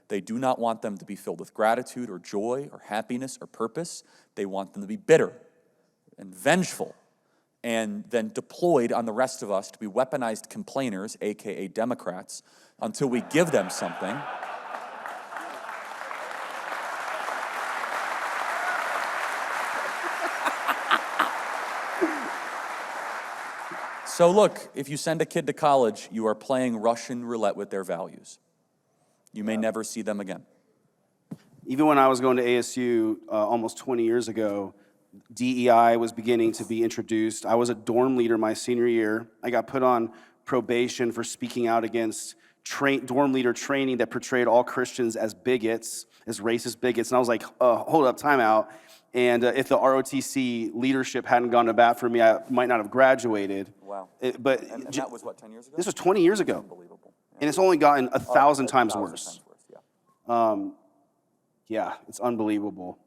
They do not want them to be filled with gratitude or joy or happiness or purpose. They want them to be bitter and vengeful, and then deployed on the rest of us to be weaponized complainers, aka Democrats, until we give them something. So look, if you send a kid to college, you are playing Russian roulette with their values. You may never see them again. Even when I was going to ASU almost 20 years ago, DEI was beginning to be introduced. I was a dorm leader my senior year. I got put on probation for speaking out against dorm leader training that portrayed all Christians as bigots, as racist bigots. And I was like, hold up, time out. And if the ROTC leadership hadn't gone to bat for me, I might not have graduated. Wow. And that was what, 10 years ago? This was 20 years ago. Unbelievable. Yeah. And it's only gotten 1,000 times 1,000 worse. times worse, yeah. Yeah, it's unbelievable.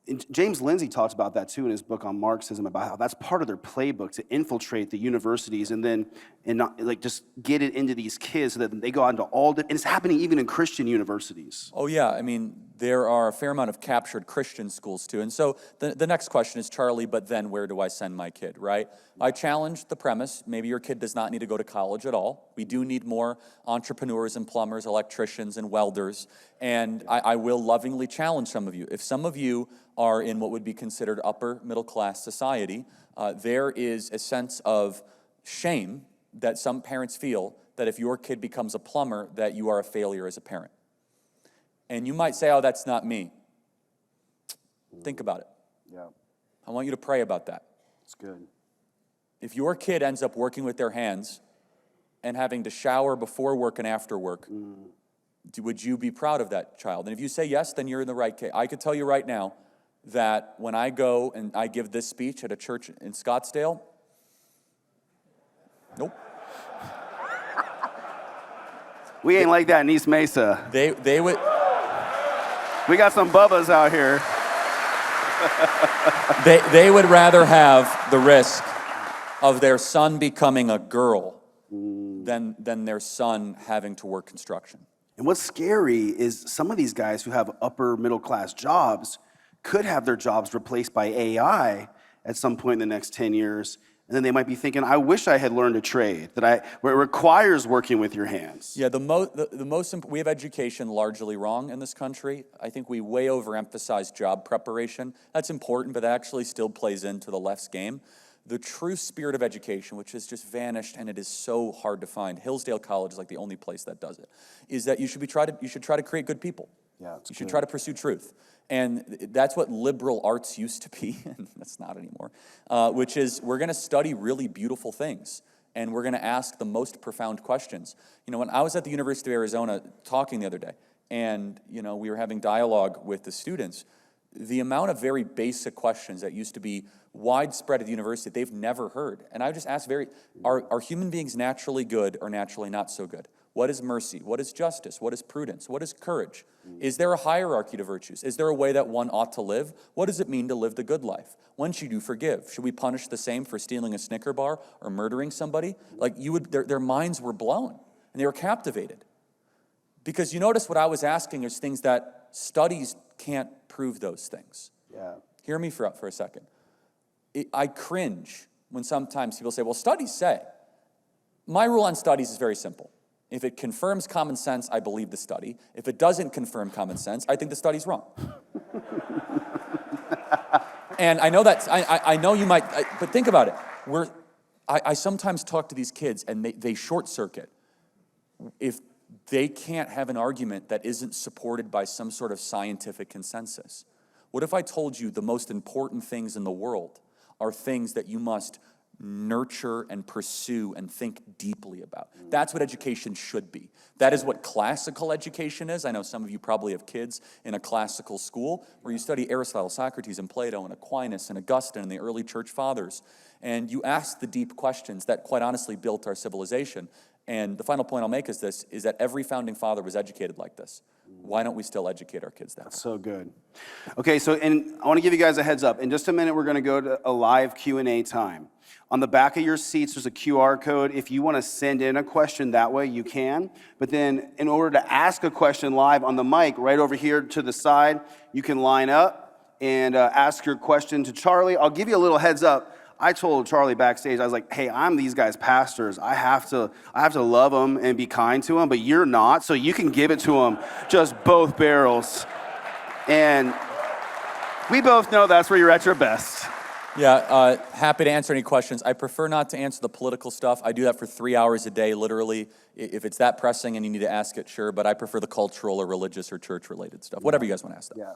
And James Lindsay talks about that too in his book on Marxism, about how that's part of their playbook to infiltrate the universities and not like just get it into these kids so that they go out into and it's happening even in Christian universities. Oh yeah, I mean, there are a fair amount of captured Christian schools too. And so the next question is, Charlie, but then where do I send my kid, right? I challenge the premise, maybe your kid does not need to go to college at all. We do need more entrepreneurs and plumbers, electricians and welders. And I will lovingly challenge some of you. If some of you are in what would be considered upper middle class society, there is a sense of shame that some parents feel that if your kid becomes a plumber, that you are a failure as a parent. And you might say, oh, that's not me. Think about it. Yeah, I want you to pray about that. it's good. If your kid ends up working with their hands and having to shower before work and after work, would you be proud of that child? And if you say yes, then you're in the right case. I could tell you right now that when I go and I give this speech at a church in Scottsdale, nope. We ain't like that in East Mesa. They would. We got some bubbas out here. They would rather have the risk of their son becoming a girl than their son having to work construction. And what's scary is some of these guys who have upper middle class jobs could have their jobs replaced by AI at some point in the next 10 years. And then they might be thinking, I wish I had learned a trade where it requires working with your hands. Yeah, we have education largely wrong in this country. I think we way overemphasize job preparation. That's important, but that actually still plays into the left's game. The true spirit of education, which has just vanished and it is so hard to find, Hillsdale College is like the only place that does it, is that you should try to create good people. Yeah, you should try to pursue truth. And that's what liberal arts used to be, and that's not anymore, which is we're going to study really beautiful things, and we're going to ask the most profound questions. You know, when I was at the University of Arizona talking the other day, and, you know, we were having dialogue with the students, the amount of very basic questions that used to be widespread at the university, they've never heard. And I just asked are human beings naturally good or naturally not so good? What is mercy? What is justice? What is prudence? What is courage? Is there a hierarchy to virtues? Is there a way that one ought to live? What does it mean to live the good life? When should you forgive? Should we punish the same for stealing a Snicker bar or murdering somebody? Like their minds were blown and they were captivated. Because you notice what I was asking is things that studies can't prove those things. Yeah. Hear me for a second. I cringe when sometimes people say, well, studies say. My rule on studies is very simple. If it confirms common sense, I believe the study. If it doesn't confirm common sense, I think the study's wrong. And I know that, I know you might, but think about it. I sometimes talk to these kids and they short circuit. If they can't have an argument that isn't supported by some sort of scientific consensus. What if I told you the most important things in the world are things that you must nurture and pursue and think deeply about? That's what education should be. That is what classical education is. I know some of you probably have kids in a classical school where you study Aristotle, Socrates, and Plato, and Aquinas, and Augustine, and the early church fathers. And you ask the deep questions that quite honestly built our civilization. And the final point I'll make is this, is that every founding father was educated like this. Why don't we still educate our kids that way? So good. Okay, so and I want to give you guys a heads up. In just a minute, we're going to go to a live Q&A time. On the back of your seats, there's a QR code. If you want to send in a question that way, you can. But then in order to ask a question live on the mic, right over here to the side, you can line up and ask your question to Charlie. I'll give you a little heads up. I told Charlie backstage, I was like, hey, I'm these guys' pastors. I have to love them and be kind to them, but you're not, so you can give it to them just both barrels. And we both know that's where you're at your best. Yeah, happy to answer any questions. I prefer not to answer the political stuff. I do that for 3 hours a day, literally. If it's that pressing and you need to ask it, sure, but I prefer the cultural or religious or church-related stuff. Whatever you guys want to ask them. Yeah.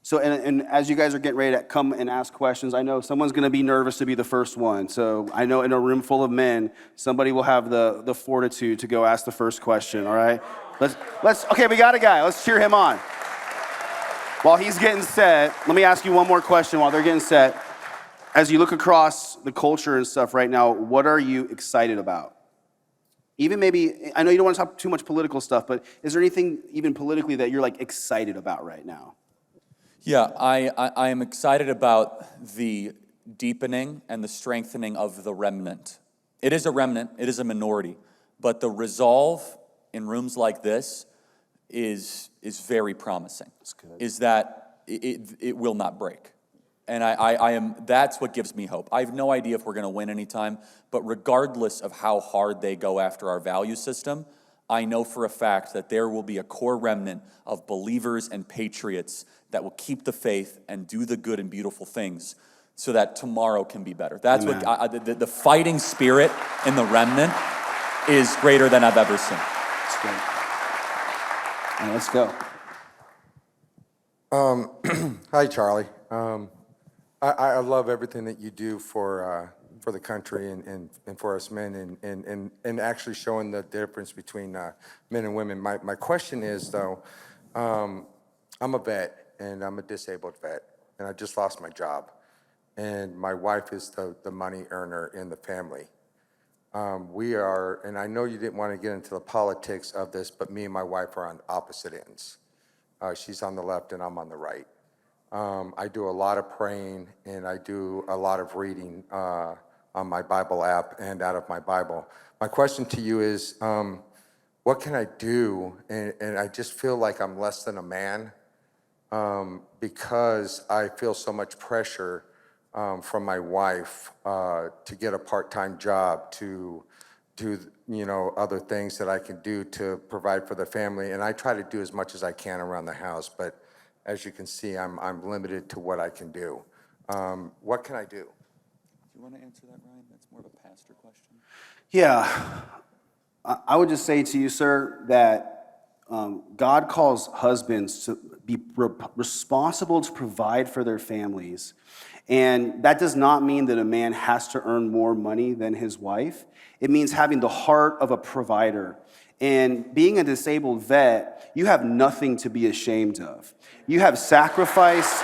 So, and as you guys are getting ready to come and ask questions, I know someone's going to be nervous to be the first one. So I know in a room full of men, somebody will have the fortitude to go ask the first question, all right? Okay, we got a guy. Let's cheer him on. While he's getting set, let me ask you one more question while they're getting set. As you look across the culture and stuff right now, what are you excited about? Even maybe, I know you don't want to talk too much political stuff, but is there anything even politically that you're like excited about right now? Yeah, I am excited about the deepening and the strengthening of the remnant. It is a remnant, it is a minority, but the resolve in rooms like this is very promising. That's good. Is that it will not break. And that's what gives me hope. I have no idea if we're going to win anytime, but regardless of how hard they go after our value system, I know for a fact that there will be a core remnant of believers and patriots that will keep the faith and do the good and beautiful things so that tomorrow can be better. That's Amen. What the fighting spirit in the remnant is greater than I've ever seen. That's good. All right, let's go. Hi, Charlie. I love everything that you do for the country and for us men and actually showing the difference between men and women. My question is, though, I'm a vet, and I'm a disabled vet, and I just lost my job. And my wife is the money earner in the family. We are, and I know you didn't want to get into the politics of this, but me and my wife are on opposite ends. She's on the left, and I'm on the right. I do a lot of praying, and I do a lot of reading on my Bible app and out of my Bible. My question to you is, what can I do? And I just feel like I'm less than a man because I feel so much pressure from my wife to get a part-time job, to do other things that I can do to provide for the family. And I try to do as much as I can around the house, but as you can see, I'm limited to what I can do. What can I do? Do you want to answer that, Ryan? That's more of a pastor question. Yeah. I would just say to you, sir, that God calls husbands to be responsible to provide for their families. And that does not mean that a man has to earn more money than his wife. It means having the heart of a provider. And being a disabled vet, you have nothing to be ashamed of. You have sacrificed.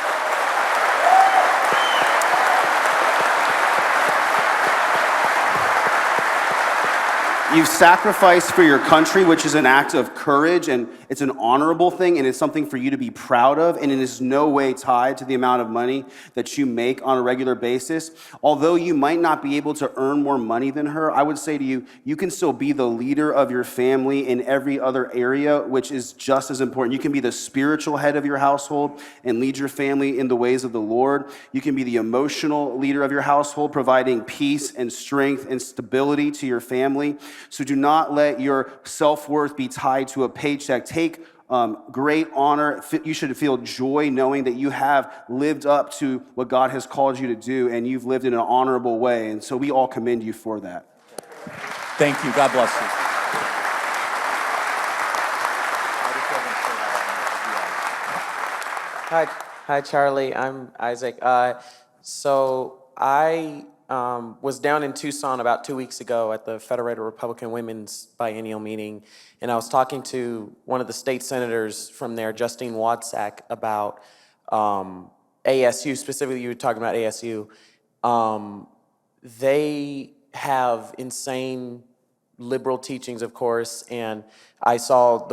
You've sacrificed for your country, which is an act of courage, and it's an honorable thing, and it's something for you to be proud of, and it is no way tied to the amount of money that you make on a regular basis. Although you might not be able to earn more money than her, I would say to you, you can still be the leader of your family in every other area, which is just as important. You can be the spiritual head of your household and lead your family in the ways of the Lord. You can be the emotional leader of your household, providing peace and strength and stability to your family. So do not let your self-worth be tied to a paycheck. Take great honor. You should feel joy knowing that you have lived up to what God has called you to do, and you've lived in an honorable way. And so we all commend you for that. Thank you. God bless you. Hi, Charlie. I'm Isaac. So I was down in Tucson about 2 weeks ago at the Federated Republican Women's Biennial meeting, and I was talking to one of the state senators from there, Justine Wadsack, about ASU. Specifically, you were talking about ASU. They have insane liberal teachings, of course, and I saw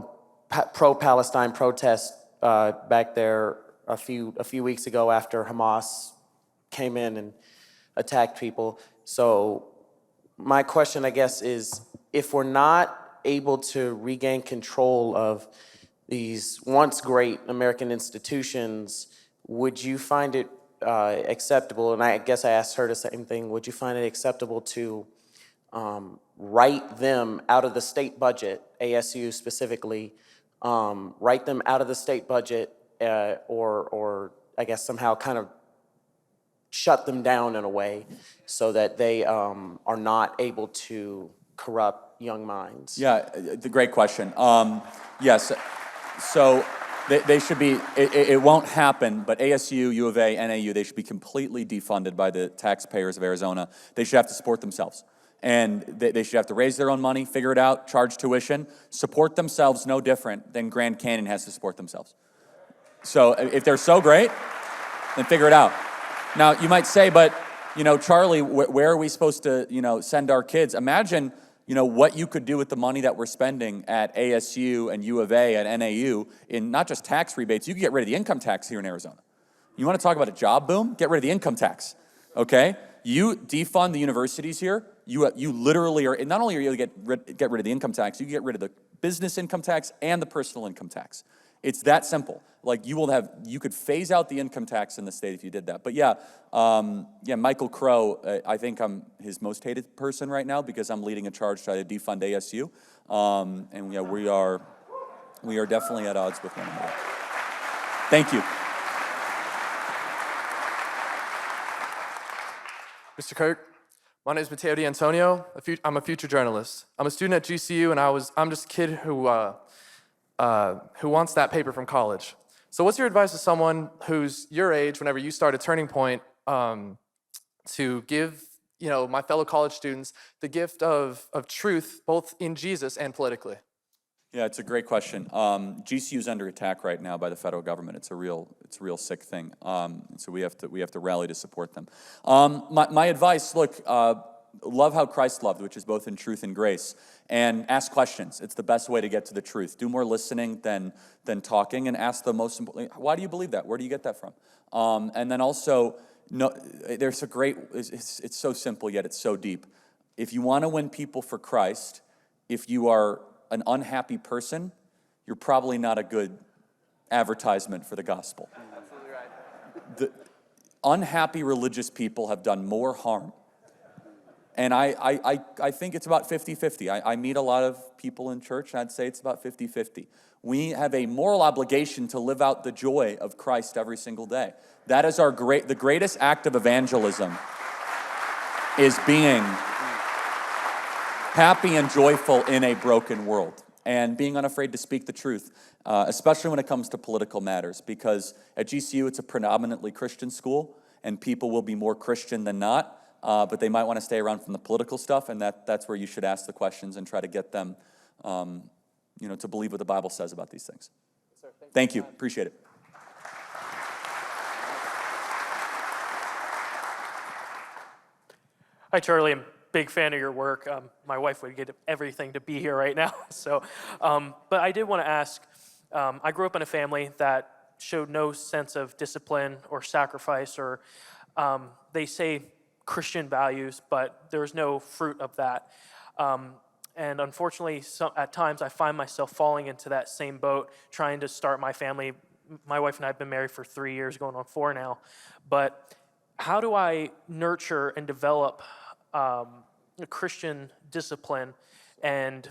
pro-Palestine protest back there a few weeks ago after Hamas came in and attacked people. So my question, I guess, is if we're not able to regain control of these once great American institutions, would you find it acceptable, and I guess I asked her the same thing, would you find it acceptable to write them out of the state budget, ASU specifically, write them out of the state budget, or I guess somehow kind of shut them down in a way so that they are not able to corrupt young minds? Yeah, the great question. Yes, so they should be, it won't happen, but ASU, U of A, NAU, they should be completely defunded by the taxpayers of Arizona. They should have to support themselves. And they should have to raise their own money, figure it out, charge tuition, support themselves no different than Grand Canyon has to support themselves. So if they're so great, then figure it out. Now, you might say, but, Charlie, where are we supposed to, send our kids? Imagine, what you could do with the money that we're spending at ASU and U of A and NAU in not just tax rebates. You can get rid of the income tax here in Arizona. You want to talk about a job boom? Get rid of the income tax, okay? You defund the universities here, you literally are, not only are you going to get rid of the income tax, you get rid of the business income tax and the personal income tax. It's that simple. Like you could phase out the income tax in the state if you did that. But Michael Crow, I think I'm his most hated person right now because I'm leading a charge to try to defund ASU. We are definitely at odds with one another. Thank you. Mr. Kirk, my name is Mateo D'Antonio. I'm a future journalist. I'm a student at GCU, and I'm just a kid who wants that paper from college. So what's your advice to someone who's your age, whenever you start a Turning Point, to give my fellow college students the gift of truth, both in Jesus and politically? Yeah, it's a great question. GCU is under attack right now by the federal government. It's a real sick thing. So we have to rally to support them. My advice: look, love how Christ loved, which is both in truth and grace, and ask questions. It's the best way to get to the truth. Do more listening than talking, and ask the most important. Why do you believe that? Where do you get that from? And then also, there's a great. It's so simple yet it's so deep. If you want to win people for Christ, if you are an unhappy person, you're probably not a good advertisement for the gospel. Absolutely right. The unhappy religious people have done more harm. And I think it's about 50-50. I meet a lot of people in church, and I'd say it's about 50-50. We have a moral obligation to live out the joy of Christ every single day. That is the greatest act of evangelism is being happy and joyful in a broken world, and being unafraid to speak the truth, especially when it comes to political matters, because at GCU it's a predominantly Christian school, and people will be more Christian than not, but they might want to stay around from the political stuff, and that's where you should ask the questions and try to get them to believe what the Bible says about these things. Yes, sir. Thank you. Appreciate it. Hi, Charlie. I'm a big fan of your work. My wife would give everything to be here right now. So, but I did want to ask, I grew up in a family that showed no sense of discipline or sacrifice, or they say Christian values, but there's no fruit of that. And unfortunately, at times I find myself falling into that same boat, trying to start my family. My wife and I have been married for 3 years, going on 4 now. But how do I nurture and develop a Christian discipline and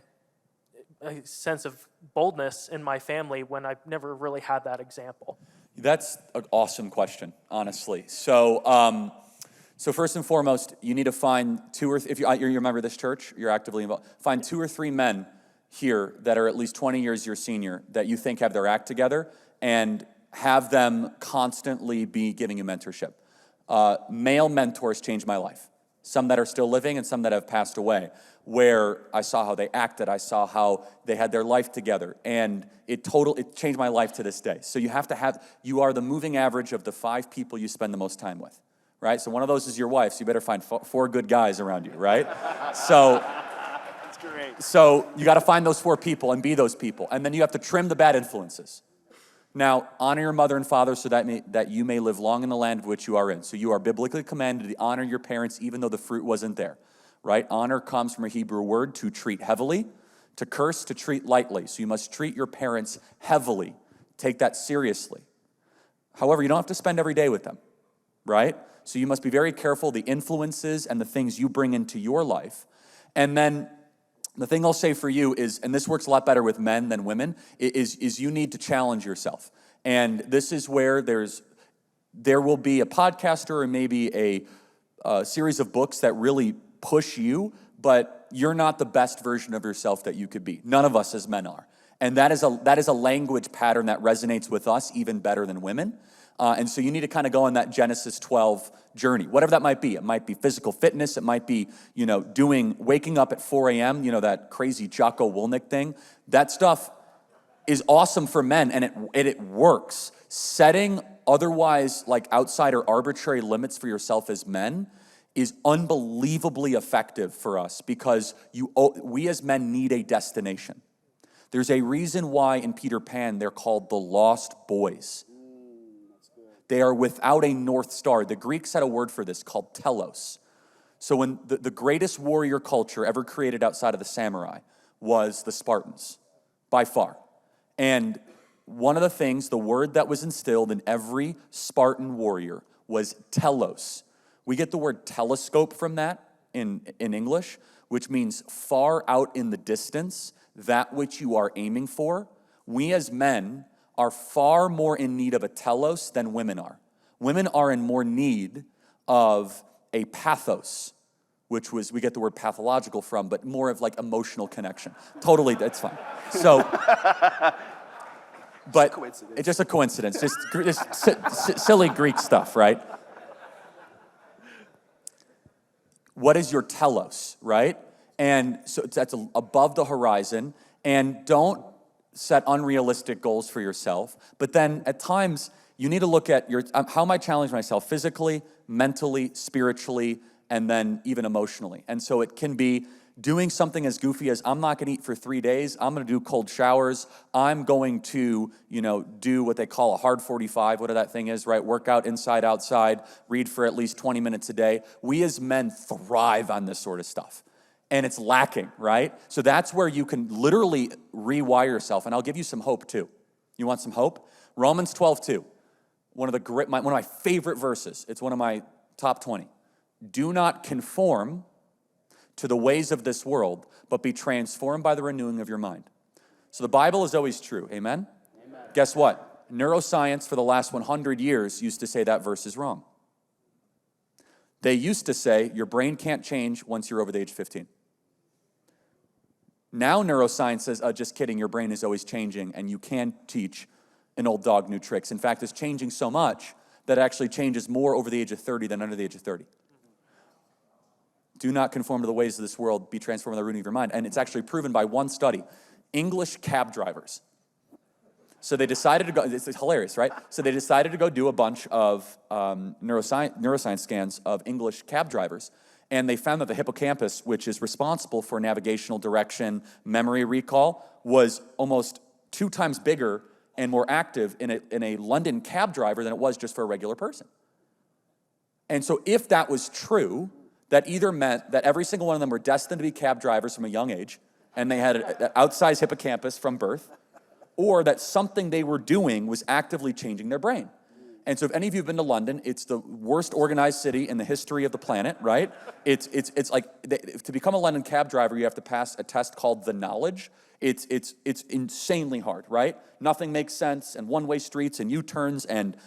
a sense of boldness in my family when I've never really had that example? That's an awesome question, honestly. So first and foremost, you need to find if you're a member of this church, you're actively involved, find 2 or 3 men here that are at least 20 years your senior that you think have their act together, and have them constantly be giving you mentorship. Male mentors changed my life. Some that are still living and some that have passed away, where I saw how they acted, I saw how they had their life together, and it changed my life to this day. So you are the moving average of the 5 people you spend the most time with, right? So one of those is your wife, so you better find 4 good guys around you, right? So That's great. So you got to find those 4 people and be those people. And then you have to trim the bad influences. Now, honor your mother and father so that you may live long in the land of which you are in. So you are biblically commanded to honor your parents even though the fruit wasn't there, right? Honor comes from a Hebrew word, to treat heavily, to curse, to treat lightly. So you must treat your parents heavily. Take that seriously. However, you don't have to spend every day with them, right? So you must be very careful the influences and the things you bring into your life. And then the thing I'll say for you is, and this works a lot better with men than women, is you need to challenge yourself. And this is where there will be a podcaster or maybe a series of books that really push you, but you're not the best version of yourself that you could be. None of us as men are. And that is a language pattern that resonates with us even better than women. And so you need to kind of go on that Genesis 12 journey, whatever that might be. It might be physical fitness. It might be, waking up at 4 a.m., that crazy Jocko Willink thing. That stuff is awesome for men, and it works. Setting otherwise like outside or arbitrary limits for yourself as men is unbelievably effective for us because we as men need a destination. There's a reason why in Peter Pan they're called the lost boys. They are without a North Star. The Greeks had a word for this called telos. So when the greatest warrior culture ever created outside of the samurai was the Spartans, by far. And one of the things, the word that was instilled in every Spartan warrior was telos. We get the word telescope from that in English, which means far out in the distance, that which you are aiming for. We as men are far more in need of a telos than women are. Women are in more need of a pathos, which we get the word pathological from, but more of like emotional connection. Totally, that's fine. So, but it's just a coincidence, just silly Greek stuff, right? What is your telos, right? And so that's above the horizon, and don't set unrealistic goals for yourself. But then at times, you need to look at how am I challenging myself physically, mentally, spiritually, and then even emotionally. And so it can be doing something as goofy as I'm not going to eat for 3 days. I'm going to do cold showers. I'm going to, do what they call a hard 45, whatever that thing is, right? Workout inside, outside, read for at least 20 minutes a day. We as men thrive on this sort of stuff. And it's lacking, right? So that's where you can literally rewire yourself. And I'll give you some hope too. You want some hope? Romans 12:2, one of my favorite verses. It's one of my top 20. Do not conform to the ways of this world, but be transformed by the renewing of your mind. So the Bible is always true, amen? Amen. Guess what? Neuroscience for the last 100 years used to say that verse is wrong. They used to say your brain can't change once you're over the age of 15. Now neuroscience says, just kidding, your brain is always changing and you can teach an old dog new tricks. In fact, it's changing so much that it actually changes more over the age of 30 than under the age of 30. Do not conform to the ways of this world, be transformed by the renewing of your mind. And it's actually proven by one study. English cab drivers. So they decided to go, it's hilarious, right? So they decided to go do a bunch of neuroscience scans of English cab drivers. And they found that the hippocampus, which is responsible for navigational direction, memory recall, was almost 2 times bigger and more active in a London cab driver than it was just for a regular person. And so if that was true, that either meant that every single one of them were destined to be cab drivers from a young age, and they had an outsized hippocampus from birth, or that something they were doing was actively changing their brain. And so if any of you have been to London, it's the worst organized city in the history of the planet, right? It's like, to become a London cab driver, you have to pass a test called the knowledge. It's insanely hard, right? Nothing makes sense, and one-way streets and U-turns, and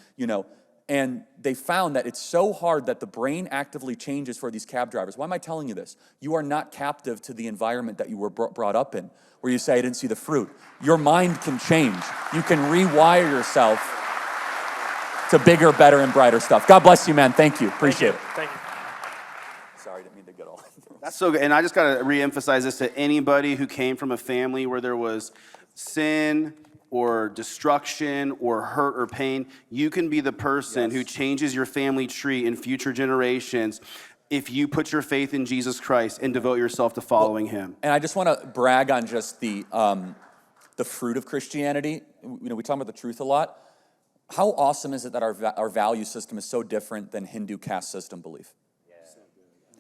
and they found that it's so hard that the brain actively changes for these cab drivers. Why am I telling you this? You are not captive to the environment that you were brought up in, where you say, I didn't see the fruit. Your mind can change. You can rewire yourself to bigger, better, and brighter stuff. God bless you, man. Thank you. Appreciate it. Thank you. Sorry, didn't mean to get all. That's so good. And I just got to reemphasize this to anybody who came from a family where there was sin or destruction or hurt or pain. You can be the person who changes your family tree in future generations. if you put your faith in Jesus Christ and devote yourself to following him. And I just want to brag on just the fruit of Christianity. You know, we talk about the truth a lot. How awesome is it that our value system is so different than Hindu caste system belief? Yeah.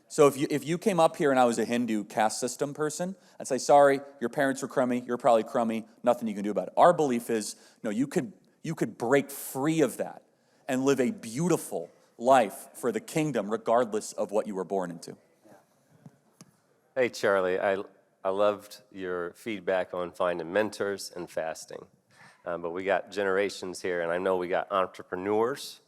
So if you came up here and I was a Hindu caste system person, I'd say, sorry, your parents were crummy, you're probably crummy, nothing you can do about it. Our belief is, no, you could break free of that and live a beautiful life for the kingdom regardless of what you were born into. Hey, Charlie, I loved your feedback on finding mentors and fasting. But we got generations here, and I know we got entrepreneurs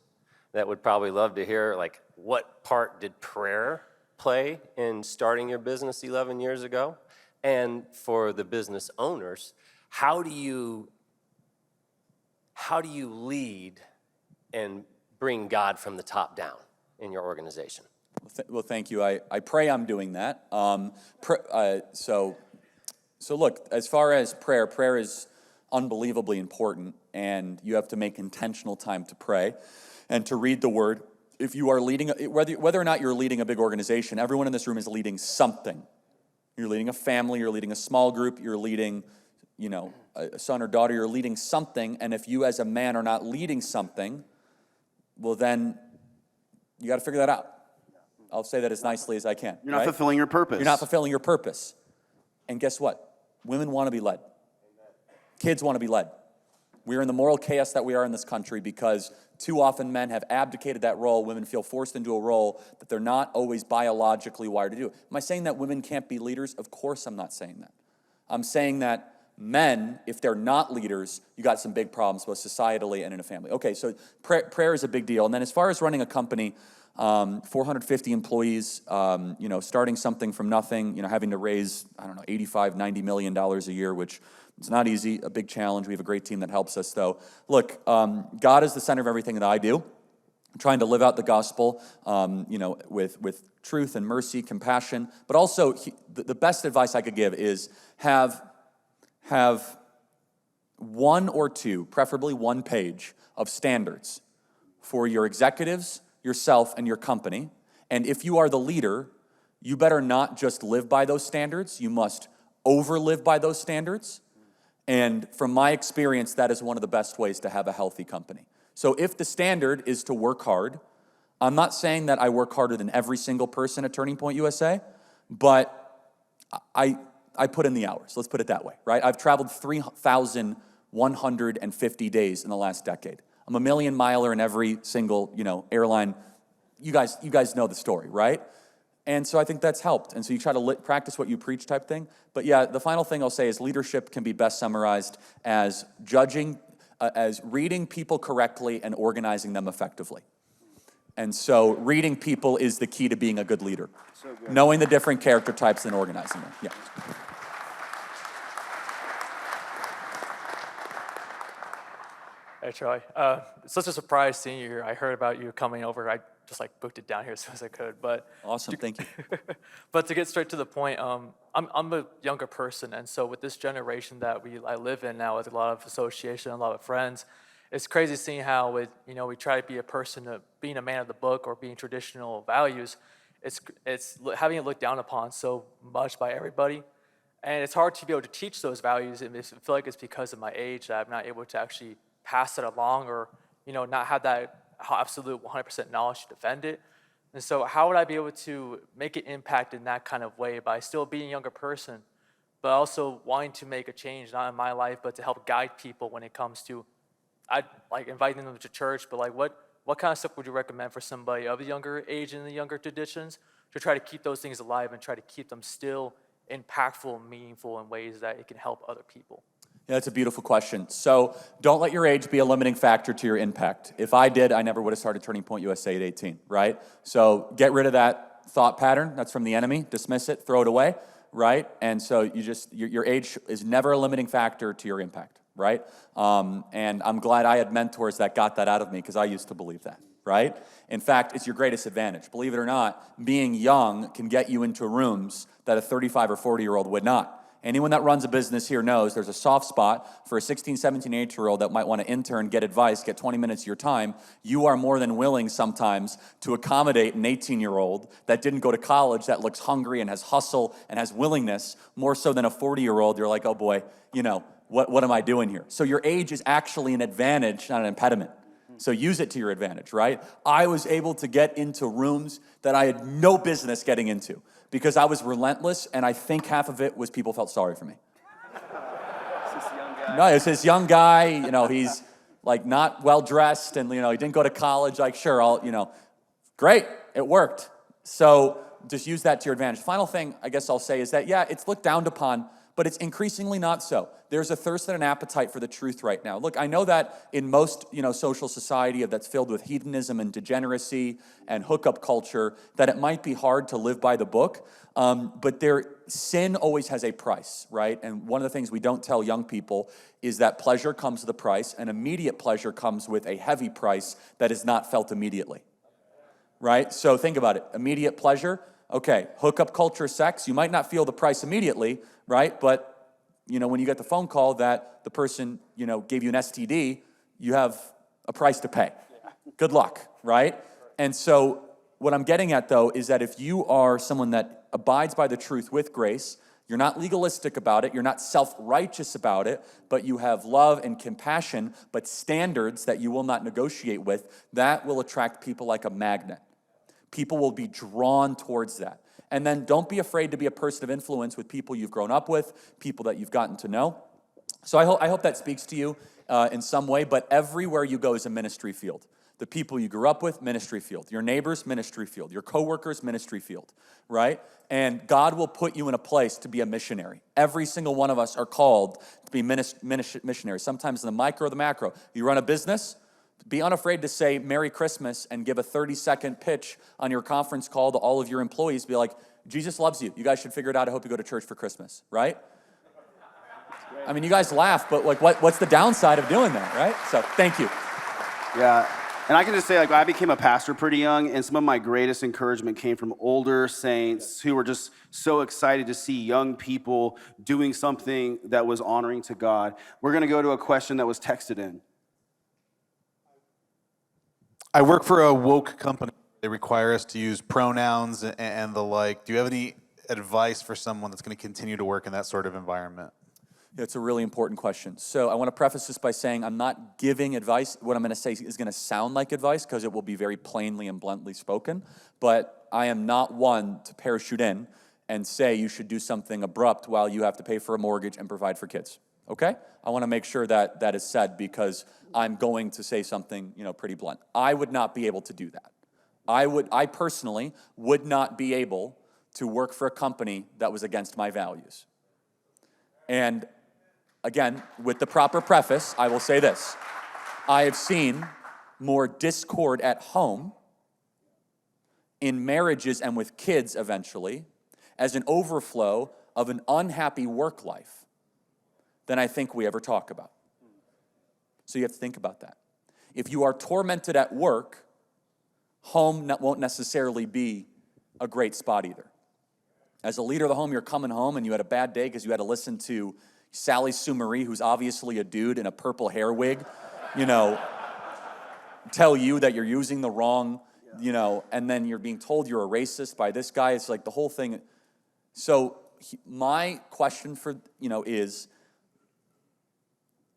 that would probably love to hear, like, what part did prayer play in starting your business 11 years ago? And for the business owners, how do you lead and bring God from the top down in your organization? Well, thank you. I pray I'm doing that. So look, as far as prayer is unbelievably important, and you have to make intentional time to pray and to read the word. If you are leading, whether or not you're leading a big organization, everyone in this room is leading something. You're leading a family, you're leading a small group, you're leading, a son or daughter, you're leading something, and if you as a man are not leading something, well then, you got to figure that out. I'll say that as nicely as I can. You're not fulfilling your purpose. You're not fulfilling your purpose. And guess what? Women want to be led. Kids want to be led. We're in the moral chaos that we are in this country because too often men have abdicated that role. Women feel forced into a role that they're not always biologically wired to do. Am I saying that women can't be leaders? Of course I'm not saying that. I'm saying that men, if they're not leaders, you got some big problems, both societally and in a family. Okay, so prayer is a big deal. And then as far as running a company, 450 employees, starting something from nothing, having to raise, $85, $90 million a year, which it's not easy, a big challenge. We have a great team that helps us, though. Look, God is the center of everything that I do. I'm trying to live out the gospel, with truth and mercy, compassion. But also, the best advice I could give is have one or two, preferably one page, of standards for your executives, yourself, and your company. And if you are the leader, you better not just live by those standards. You must overlive by those standards. And from my experience, that is one of the best ways to have a healthy company. So if the standard is to work hard, I'm not saying that I work harder than every single person at Turning Point USA, but I put in the hours. Let's put it that way, right? I've traveled 3,150 days in the last decade. I'm a million miler in every single, airline. You guys know the story, right? And so I think that's helped. And so you try to practice what you preach type thing. But yeah, the final thing I'll say is leadership can be best summarized as as reading people correctly and organizing them effectively. And so reading people is the key to being a good leader. So good. Knowing the different character types and organizing them. Yeah. Hey, Charlie. It's such a surprise seeing you here. I heard about you coming over. I just booked it down here as soon as I could. But awesome, thank you. But to get straight to the point, I'm a younger person, and so with this generation that I live in now, with a lot of association, a lot of friends, it's crazy seeing how we try to be a person of being a man of the book or being traditional values. It's having it looked down upon so much by everybody, and it's hard to be able to teach those values. And I feel like it's because of my age that I'm not able to actually pass it along, or not have that absolute 100% knowledge to defend it. And so how would I be able to make an impact in that kind of way by still being a younger person, but also wanting to make a change, not in my life, but to help guide people when it comes to, inviting them to church, but what kind of stuff would you recommend for somebody of a younger age and the younger traditions to try to keep those things alive and try to keep them still impactful and meaningful in ways that it can help other people? Yeah, that's a beautiful question. So don't let your age be a limiting factor to your impact. If I did, I never would have started Turning Point USA at 18, right? So get rid of that thought pattern. That's from the enemy. Dismiss it, throw it away, right? And so your age is never a limiting factor to your impact, right? And I'm glad I had mentors that got that out of me, because I used to believe that, right? In fact, it's your greatest advantage. Believe it or not, being young can get you into rooms that a 35 or 40-year-old would not. Anyone that runs a business here knows there's a soft spot for a 16, 17, 18-year-old that might want to intern, get advice, get 20 minutes of your time. You are more than willing sometimes to accommodate an 18-year-old that didn't go to college, that looks hungry and has hustle and has willingness, more so than a 40-year-old. You're like, oh boy, what am I doing here? So your age is actually an advantage, not an impediment. So use it to your advantage, right? I was able to get into rooms that I had no business getting into because I was relentless, and I think half of it was people felt sorry for me. No, it's this young guy, he's like not well-dressed, and he didn't go to college, like sure, great, it worked. So just use that to your advantage. Final thing I guess I'll say is that, yeah, it's looked down upon, but it's increasingly not so. There's a thirst and an appetite for the truth right now. Look, I know that in most, social society that's filled with hedonism and degeneracy and hookup culture, that it might be hard to live by the book, but sin always has a price, right? And one of the things we don't tell young people is that pleasure comes with a price, and immediate pleasure comes with a heavy price that is not felt immediately, right? So think about it. Immediate pleasure, okay, hookup culture, sex, you might not feel the price immediately, right? But when you get the phone call that the person, gave you an STD, you have a price to pay. Good luck, right? And so what I'm getting at, though, is that if you are someone that abides by the truth with grace, you're not legalistic about it, you're not self-righteous about it, but you have love and compassion, but standards that you will not negotiate with, that will attract people like a magnet. People will be drawn towards that. And then don't be afraid to be a person of influence with people you've grown up with, people that you've gotten to know. So I hope that speaks to you in some way, but everywhere you go is a ministry field. The people you grew up with, ministry field. Your neighbors, ministry field. Your coworkers, ministry field, right? And God will put you in a place to be a missionary. Every single one of us are called to be missionaries, sometimes in the micro or the macro. You run a business, be unafraid to say Merry Christmas and give a 30-second pitch on your conference call to all of your employees. Be like, Jesus loves you. You guys should figure it out. I hope you go to church for Christmas, right? I mean, you guys laugh, but what's the downside of doing that, right? So thank you. Yeah. And I can just say, I became a pastor pretty young, and some of my greatest encouragement came from older saints who were just so excited to see young people doing something that was honoring to God. We're going to go to a question that was texted in. I work for a woke company. They require us to use pronouns and the like. Do you have any advice for someone that's going to continue to work in that sort of environment? It's a really important question. So I want to preface this by saying I'm not giving advice. What I'm going to say is going to sound like advice because it will be very plainly and bluntly spoken. But I am not one to parachute in and say you should do something abrupt while you have to pay for a mortgage and provide for kids. Okay? I want to make sure that that is said because I'm going to say something, pretty blunt. I would not be able to do that. I personally would not be able to work for a company that was against my values. And again, with the proper preface, I will say this. I have seen more discord at home, in marriages and with kids eventually, as an overflow of an unhappy work life than I think we ever talk about. So you have to think about that. If you are tormented at work, home won't necessarily be a great spot either. As a leader of the home, you're coming home and you had a bad day because you had to listen to Sally Sue Marie, who's obviously a dude in a purple hair wig, tell you that you're using the wrong, and then you're being told you're a racist by this guy. It's like the whole thing. So my question for, is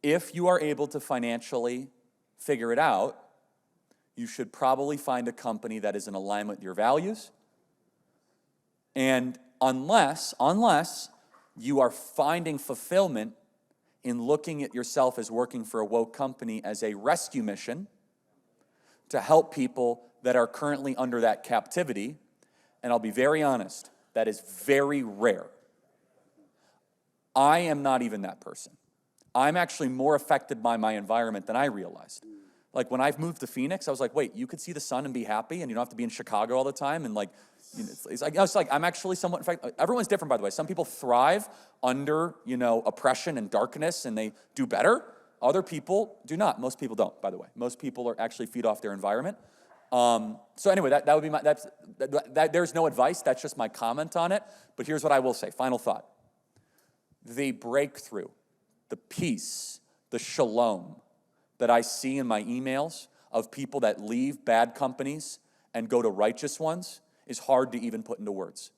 if you are able to financially figure it out, you should probably find a company that is in alignment with your values. And unless you are finding fulfillment in looking at yourself as working for a woke company as a rescue mission to help people that are currently under that captivity, and I'll be very honest, that is very rare. I am not even that person. I'm actually more affected by my environment than I realized. Like when I've moved to Phoenix, I was like, wait, you could see the sun and be happy and you don't have to be in Chicago all the time. And it's like I'm actually somewhat, in fact, everyone's different, by the way. Some people thrive under, oppression and darkness and they do better. Other people do not. Most people don't, by the way. Most people are actually feed off their environment. So anyway, that would be there's no advice. That's just my comment on it. But here's what I will say. Final thought. the breakthrough, the peace, the shalom that I see in my emails of people that leave bad companies and go to righteous ones is hard to even put into words.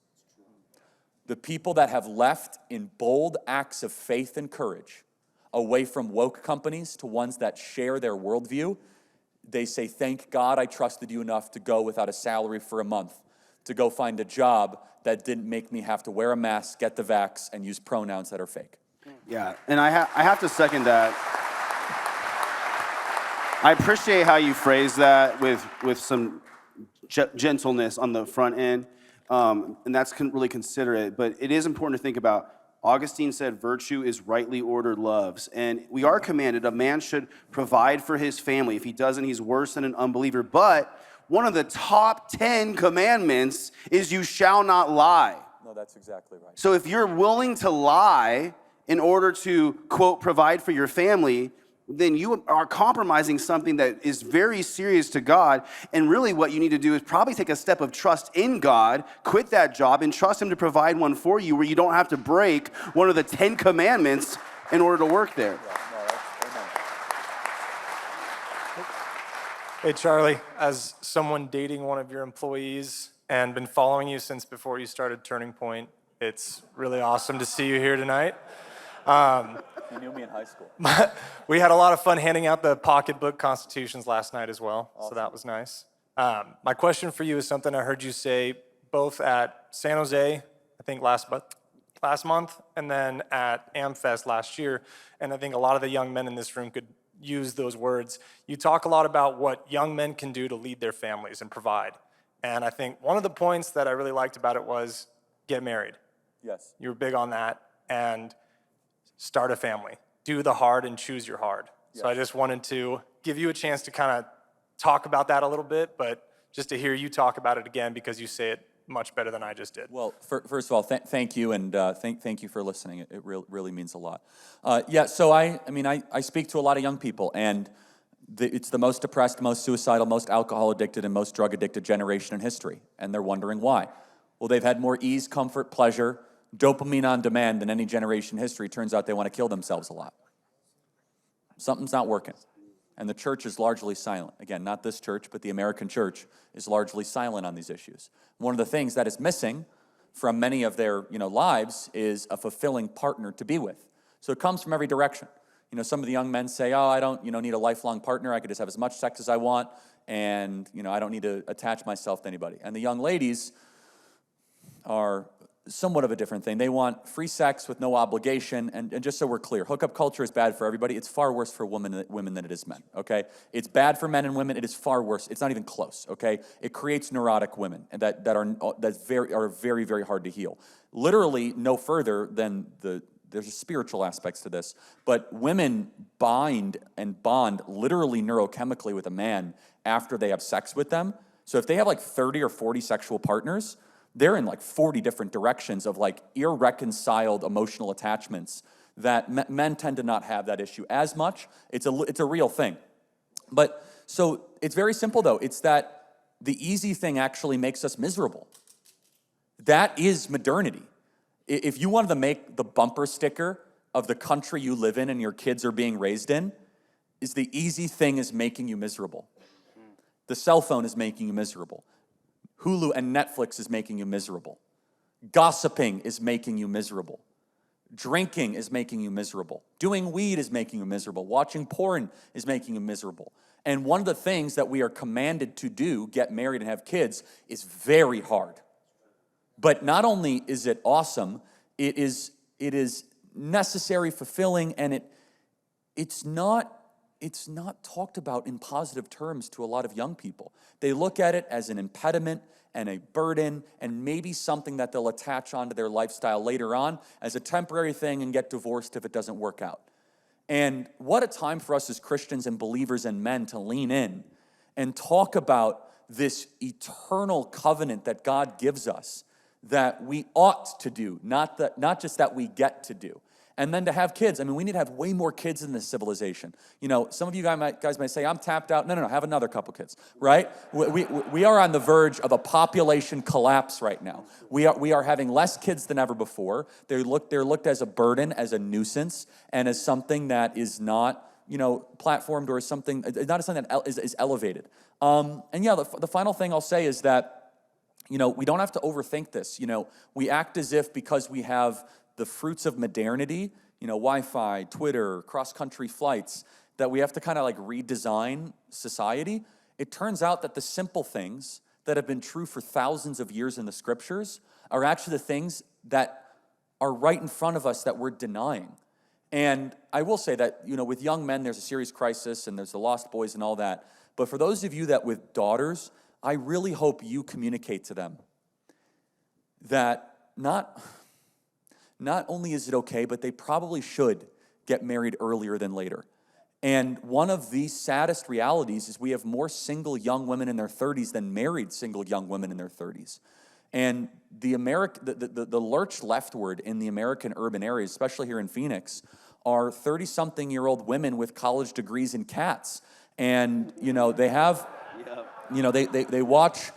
The people that have left in bold acts of faith and courage away from woke companies to ones that share their worldview, they say, thank God I trusted you enough to go without a salary for a month, to go find a job that didn't make me have to wear a mask, get the vax, and use pronouns that are fake. Yeah, and I have to second that. I appreciate how you phrase that with some gentleness on the front end, and that's really considerate. But it is important to think about. Augustine said, virtue is rightly ordered loves. And we are commanded, a man should provide for his family. If he doesn't, he's worse than an unbeliever. But one of the top 10 commandments is you shall not lie. No, that's exactly right. So if you're willing to lie in order to, quote, provide for your family, then you are compromising something that is very serious to God. And really what you need to do is probably take a step of trust in God, quit that job, and trust him to provide one for you where you don't have to break one of the 10 commandments in order to work there. Hey, Charlie, as someone dating one of your employees and been following you since before you started Turning Point, it's really awesome to see you here tonight. You knew me in high school. We had a lot of fun handing out the pocketbook constitutions last night as well, so that was nice. My question for you is something I heard you say both at San Jose, I think last month, and then at AmFest last year, and I think a lot of the young men in this room could use those words. You talk a lot about what young men can do to lead their families and provide, and I think one of the points that I really liked about it was get married. Yes. You were big on that, and start a family. Do the hard and choose your hard. Yes. So I just wanted to give you a chance to kind of talk about that a little bit, but just to hear you talk about it again because you say it much better than I just did. Well, first of all, thank you, and thank you for listening. It really means a lot. So I speak to a lot of young people, and it's the most depressed, most suicidal, most alcohol addicted, and most drug addicted generation in history, and they're wondering why. Well, they've had more ease, comfort, pleasure, dopamine on demand than any generation in history. Turns out they want to kill themselves a lot. Something's not working. And the church is largely silent. Again, not this church, but the American church is largely silent on these issues. One of the things that is missing from many of their lives is a fulfilling partner to be with. So it comes from every direction. Some of the young men say, I don't need a lifelong partner. I could just have as much sex as I want, and I don't need to attach myself to anybody. And the young ladies are somewhat of a different thing. They want free sex with no obligation, and just so we're clear, hookup culture is bad for everybody. It's far worse for women than it is men, okay? It's bad for men and women. It is far worse. It's not even close, okay? It creates neurotic women that are very, very hard to heal. Literally no further than there's spiritual aspects to this, but women bind and bond literally neurochemically with a man after they have sex with them. So if they have like 30 or 40 sexual partners, they're in like 40 different directions of like irreconciled emotional attachments that men tend to not have that issue as much. It's a real thing. But so it's very simple though. It's that the easy thing actually makes us miserable. That is modernity. If you wanted to make the bumper sticker of the country you live in and your kids are being raised in, is the easy thing is making you miserable. The cell phone is making you miserable. Hulu and Netflix is making you miserable. Gossiping is making you miserable. Drinking is making you miserable. Doing weed is making you miserable. Watching porn is making you miserable. And one of the things that we are commanded to do, get married and have kids, is very hard. But not only is it awesome, it is necessary, fulfilling, and it's not talked about in positive terms to a lot of young people. They look at it as an impediment and a burden and maybe something that they'll attach onto their lifestyle later on as a temporary thing and get divorced if it doesn't work out. And what a time for us as Christians and believers and men to lean in and talk about this eternal covenant that God gives us that we ought to do, not just that we get to do. And then to have kids, I mean, we need to have way more kids in this civilization. You know, some of you guys might say, I'm tapped out. No, have another couple kids, right? We are on the verge of a population collapse right now. We are having less kids than ever before. They're looked as a burden, as a nuisance, and as something that is not, you know, platformed or something, not as something that is elevated. And yeah, the final thing I'll say is that, you know, we don't have to overthink this. You know, we act as if because we have the fruits of modernity, you know, Wi-Fi, Twitter, cross-country flights, that we have to kind of like redesign society. It turns out that the simple things that have been true for thousands of years in the scriptures are actually the things that are right in front of us that we're denying. And I will say that, you know, with young men, there's a serious crisis and there's the lost boys and all that. But for those of you that with daughters, I really hope you communicate to them that not only is it okay, but they probably should get married earlier than later. And one of the saddest realities is we have more single young women in their 30s than married single young women in their 30s. And the lurch leftward in the American urban areas, especially here in Phoenix, are 30-something-year-old women with college degrees in cats. And, you know, they have, you know, they watch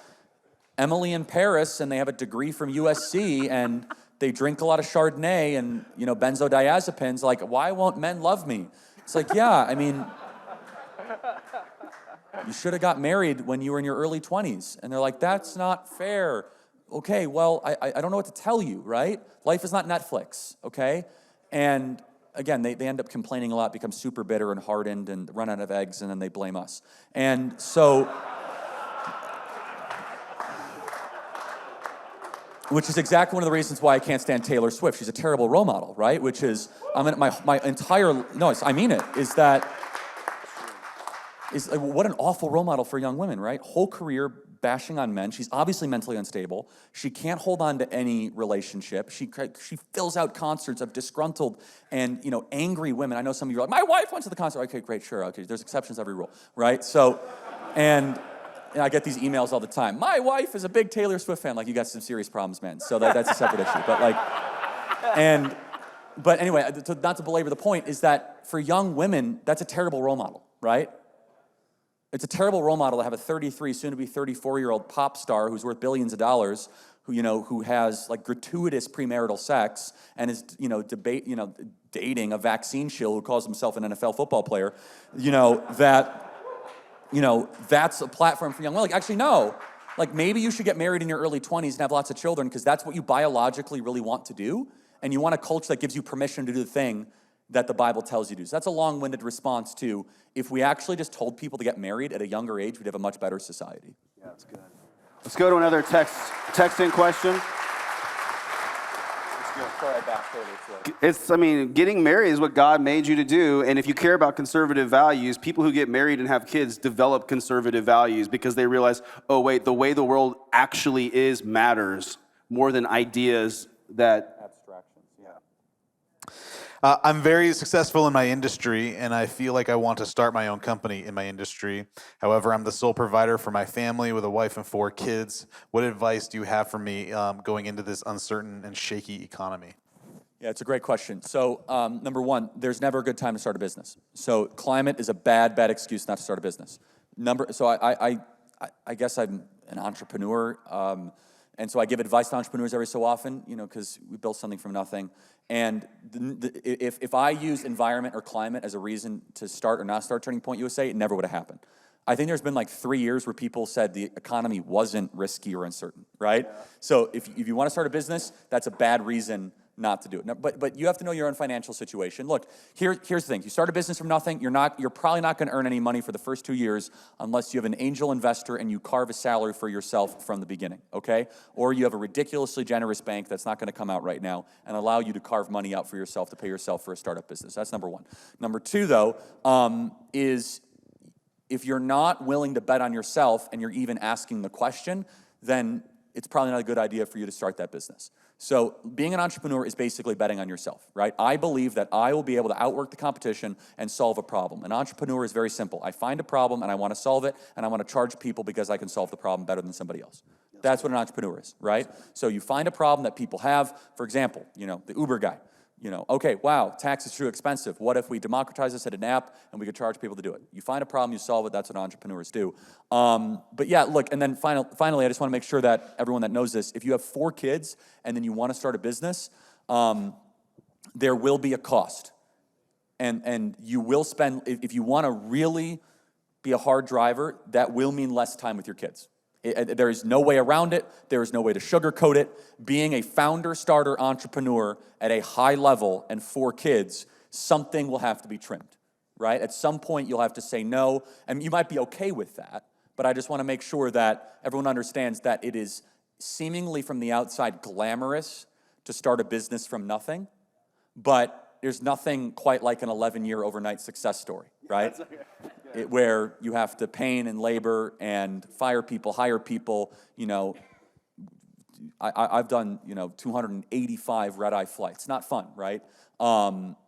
Emily in Paris and they have a degree from USC and they drink a lot of Chardonnay and, you know, benzodiazepines. Like, why won't men love me? It's like, yeah, I mean, you should have got married when you were in your early 20s. And they're like, that's not fair. Okay, well, I don't know what to tell you, right? Life is not Netflix, okay? And again, they end up complaining a lot, become super bitter and hardened and run out of eggs, and then they blame us. And so, which is exactly one of the reasons why I can't stand Taylor Swift. She's a terrible role model, right? Which is, I mean, my entire, no, I mean it, is what an awful role model for young women, right? Whole career bashing on men. She's obviously mentally unstable. She can't hold on to any relationship. She fills out concerts of disgruntled and, you know, angry women. I know some of you are like, my wife went to the concert. Okay, great, sure, okay. There's exceptions to every rule, right? So, and I get these emails all the time. My wife is a big Taylor Swift fan. Like, you got some serious problems, man. So that's a separate issue. But like, but anyway, not to belabor the point, is that for young women, that's a terrible role model, right? It's a terrible role model to have a 33, soon-to-be 34-year-old pop star who's worth billions of dollars, who has like gratuitous premarital sex and is, you know, dating a vaccine shill who calls himself an NFL football player, that's a platform for young women. Like, actually, no. Like, maybe you should get married in your early 20s and have lots of children because that's what you biologically really want to do, and you want a culture that gives you permission to do the thing that the Bible tells you to do. So that's a long-winded response to, if we actually just told people to get married at a younger age, we'd have a much better society. Yeah, that's good. Let's go to another text-in question. It's, I mean, getting married is what God made you to do, and if you care about conservative values, people who get married and have kids develop conservative values because they realize, oh wait, the way the world actually is matters more than ideas that... I'm very successful in my industry, and I feel like I want to start my own company in my industry. However, I'm the sole provider for my family with a wife and 4 kids. What advice do you have for me going into this uncertain and shaky economy? Yeah, it's a great question. So, number one, there's never a good time to start a business. So, climate is a bad excuse not to start a business. I guess I'm an entrepreneur, and so I give advice to entrepreneurs every so often, you know, because we built something from nothing. And if I use environment or climate as a reason to start or not start Turning Point USA, it never would have happened. I think there's been like 3 years where people said the economy wasn't risky or uncertain, right? Yeah. So if you want to start a business, that's a bad reason not to do it. Now, but you have to know your own financial situation. Look, here's the thing. You start a business from nothing, you're probably not going to earn any money for the first 2 years unless you have an angel investor and you carve a salary for yourself from the beginning, okay? Or you have a ridiculously generous bank that's not going to come out right now and allow you to carve money out for yourself to pay yourself for a startup business. That's number one. Number two, though, is if you're not willing to bet on yourself and you're even asking the question, then it's probably not a good idea for you to start that business. So being an entrepreneur is basically betting on yourself, right? I believe that I will be able to outwork the competition and solve a problem. An entrepreneur is very simple. I find a problem and I want to solve it, and I want to charge people because I can solve the problem better than somebody else. That's what an entrepreneur is, right? So you find a problem that people have. For example, you know, the Uber guy. Okay, wow, tax is too expensive. What if we democratize this at an app and we could charge people to do it? You find a problem, you solve it. That's what entrepreneurs do. But yeah, look, and then finally, I just want to make sure that everyone that knows this, if you have 4 kids and then you want to start a business, there will be a cost. And you will spend, if you want to really be a hard driver, that will mean less time with your kids. There is no way around it. There is no way to sugarcoat it. Being a founder, starter, entrepreneur at a high level and 4 kids, something will have to be trimmed, right? At some point, you'll have to say no, and you might be okay with that, but I just want to make sure that everyone understands that it is seemingly from the outside glamorous to start a business from nothing, but there's nothing quite like an 11-year overnight success story, right? Where you have to pain and labor and fire people, hire people. I've done 285 red-eye flights. Not fun, right?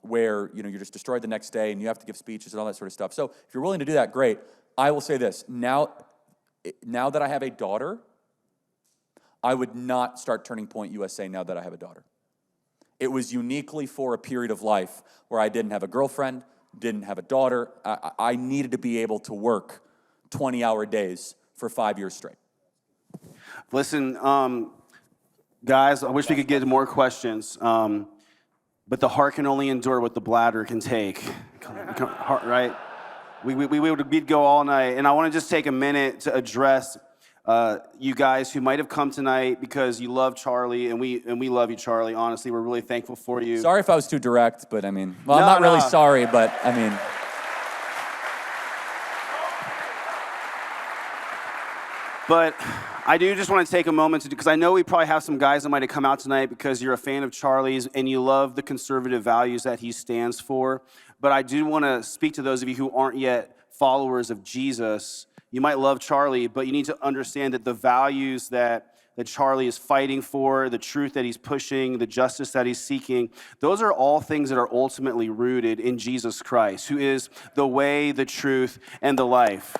Where you're just destroyed the next day and you have to give speeches and all that sort of stuff. So if you're willing to do that, great. I will say this: now that I have a daughter, I would not start Turning Point USA now that I have a daughter. It was uniquely for a period of life where I didn't have a girlfriend, didn't have a daughter. I needed to be able to work 20-hour days for 5 years straight. Listen, guys, I wish we could get more questions, but the heart can only endure what the bladder can take, right? We'd go all night, and I want to just take a minute to address you guys who might have come tonight because you love Charlie, and we love you, Charlie. Honestly, we're really thankful for you. Sorry if I was too direct, but I'm not really sorry, but But I do just want to take a moment because I know we probably have some guys that might have come out tonight because you're a fan of Charlie's and you love the conservative values that he stands for. But I do want to speak to those of you who aren't yet followers of Jesus. You might love Charlie, but you need to understand that the values that Charlie is fighting for, the truth that he's pushing, the justice that he's seeking, those are all things that are ultimately rooted in Jesus Christ, who is the way, the truth, and the life.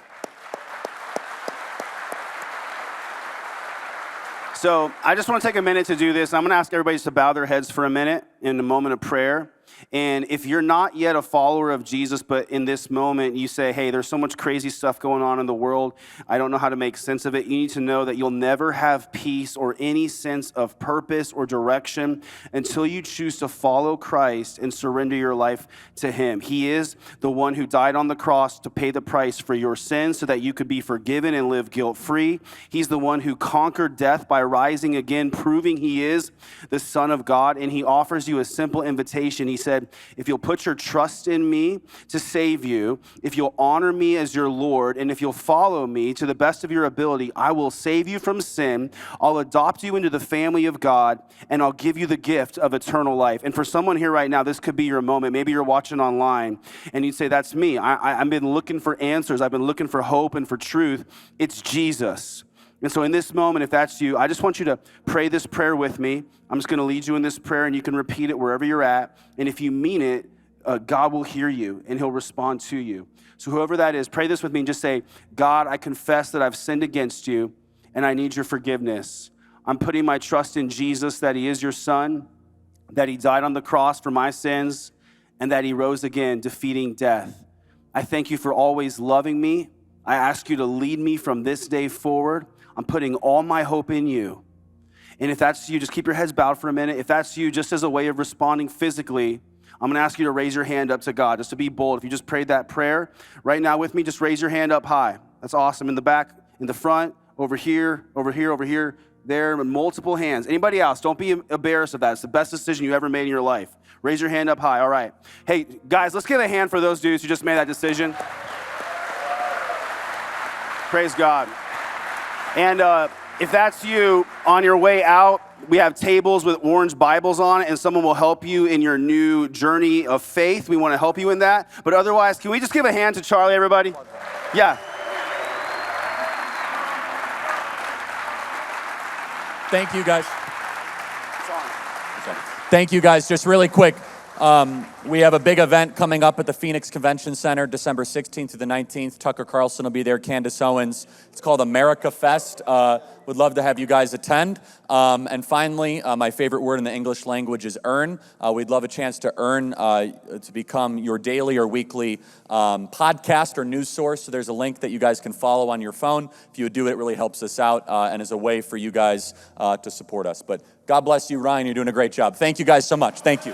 So I just want to take a minute to do this. I'm going to ask everybody to bow their heads for a minute in a moment of prayer. And if you're not yet a follower of Jesus, but in this moment you say, hey, there's so much crazy stuff going on in the world, I don't know how to make sense of it, you need to know that you'll never have peace or any sense of purpose or direction until you choose to follow Christ and surrender your life to him. He is the one who died on the cross to pay the price for your sins so that you could be forgiven and live guilt-free. He's the one who conquered death by rising again, proving he is the Son of God, and he offers you a simple invitation. He said, if you'll put your trust in me to save you, if you'll honor me as your Lord, and if you'll follow me to the best of your ability, I will save you from sin, I'll adopt you into the family of God, and I'll give you the gift of eternal life. And for someone here right now, this could be your moment. Maybe you're watching online, and you'd say, that's me. I've been looking for answers. I've been looking for hope and for truth. It's Jesus. And so in this moment, if that's you, I just want you to pray this prayer with me. I'm just going to lead you in this prayer, and you can repeat it wherever you're at. And if you mean it, God will hear you, and he'll respond to you. So whoever that is, pray this with me and just say, God, I confess that I've sinned against you, and I need your forgiveness. I'm putting my trust in Jesus, that he is your son, that he died on the cross for my sins, and that he rose again, defeating death. I thank you for always loving me. I ask you to lead me from this day forward. I'm putting all my hope in you. And if that's you, just keep your heads bowed for a minute. If that's you, just as a way of responding physically, I'm going to ask you to raise your hand up to God, just to be bold. If you just prayed that prayer right now with me, just raise your hand up high. That's awesome. In the back, in the front, over here, there, multiple hands. Anybody else, don't be embarrassed of that. It's the best decision you ever made in your life. Raise your hand up high. All right. Hey, guys, let's give a hand for those dudes who just made that decision. Praise God. And if that's you, on your way out, we have tables with orange Bibles on it, and someone will help you in your new journey of faith. We want to help you in that. But otherwise, can we just give a hand to Charlie, everybody? Yeah. Thank you, guys. Thank you, guys. Just really quick, We have a big event coming up at the Phoenix Convention Center, December 16th to the 19th. Tucker Carlson will be there, Candace Owens. It's called America Fest. Would love to have you guys attend. And finally, my favorite word in the English language is earn. We'd love a chance to earn to become your daily or weekly podcast or news source. So there's a link that you guys can follow on your phone. If you would do it, it really helps us out and is a way for you guys to support us. But God bless you, Ryan. You're doing a great job. Thank you guys so much. Thank you.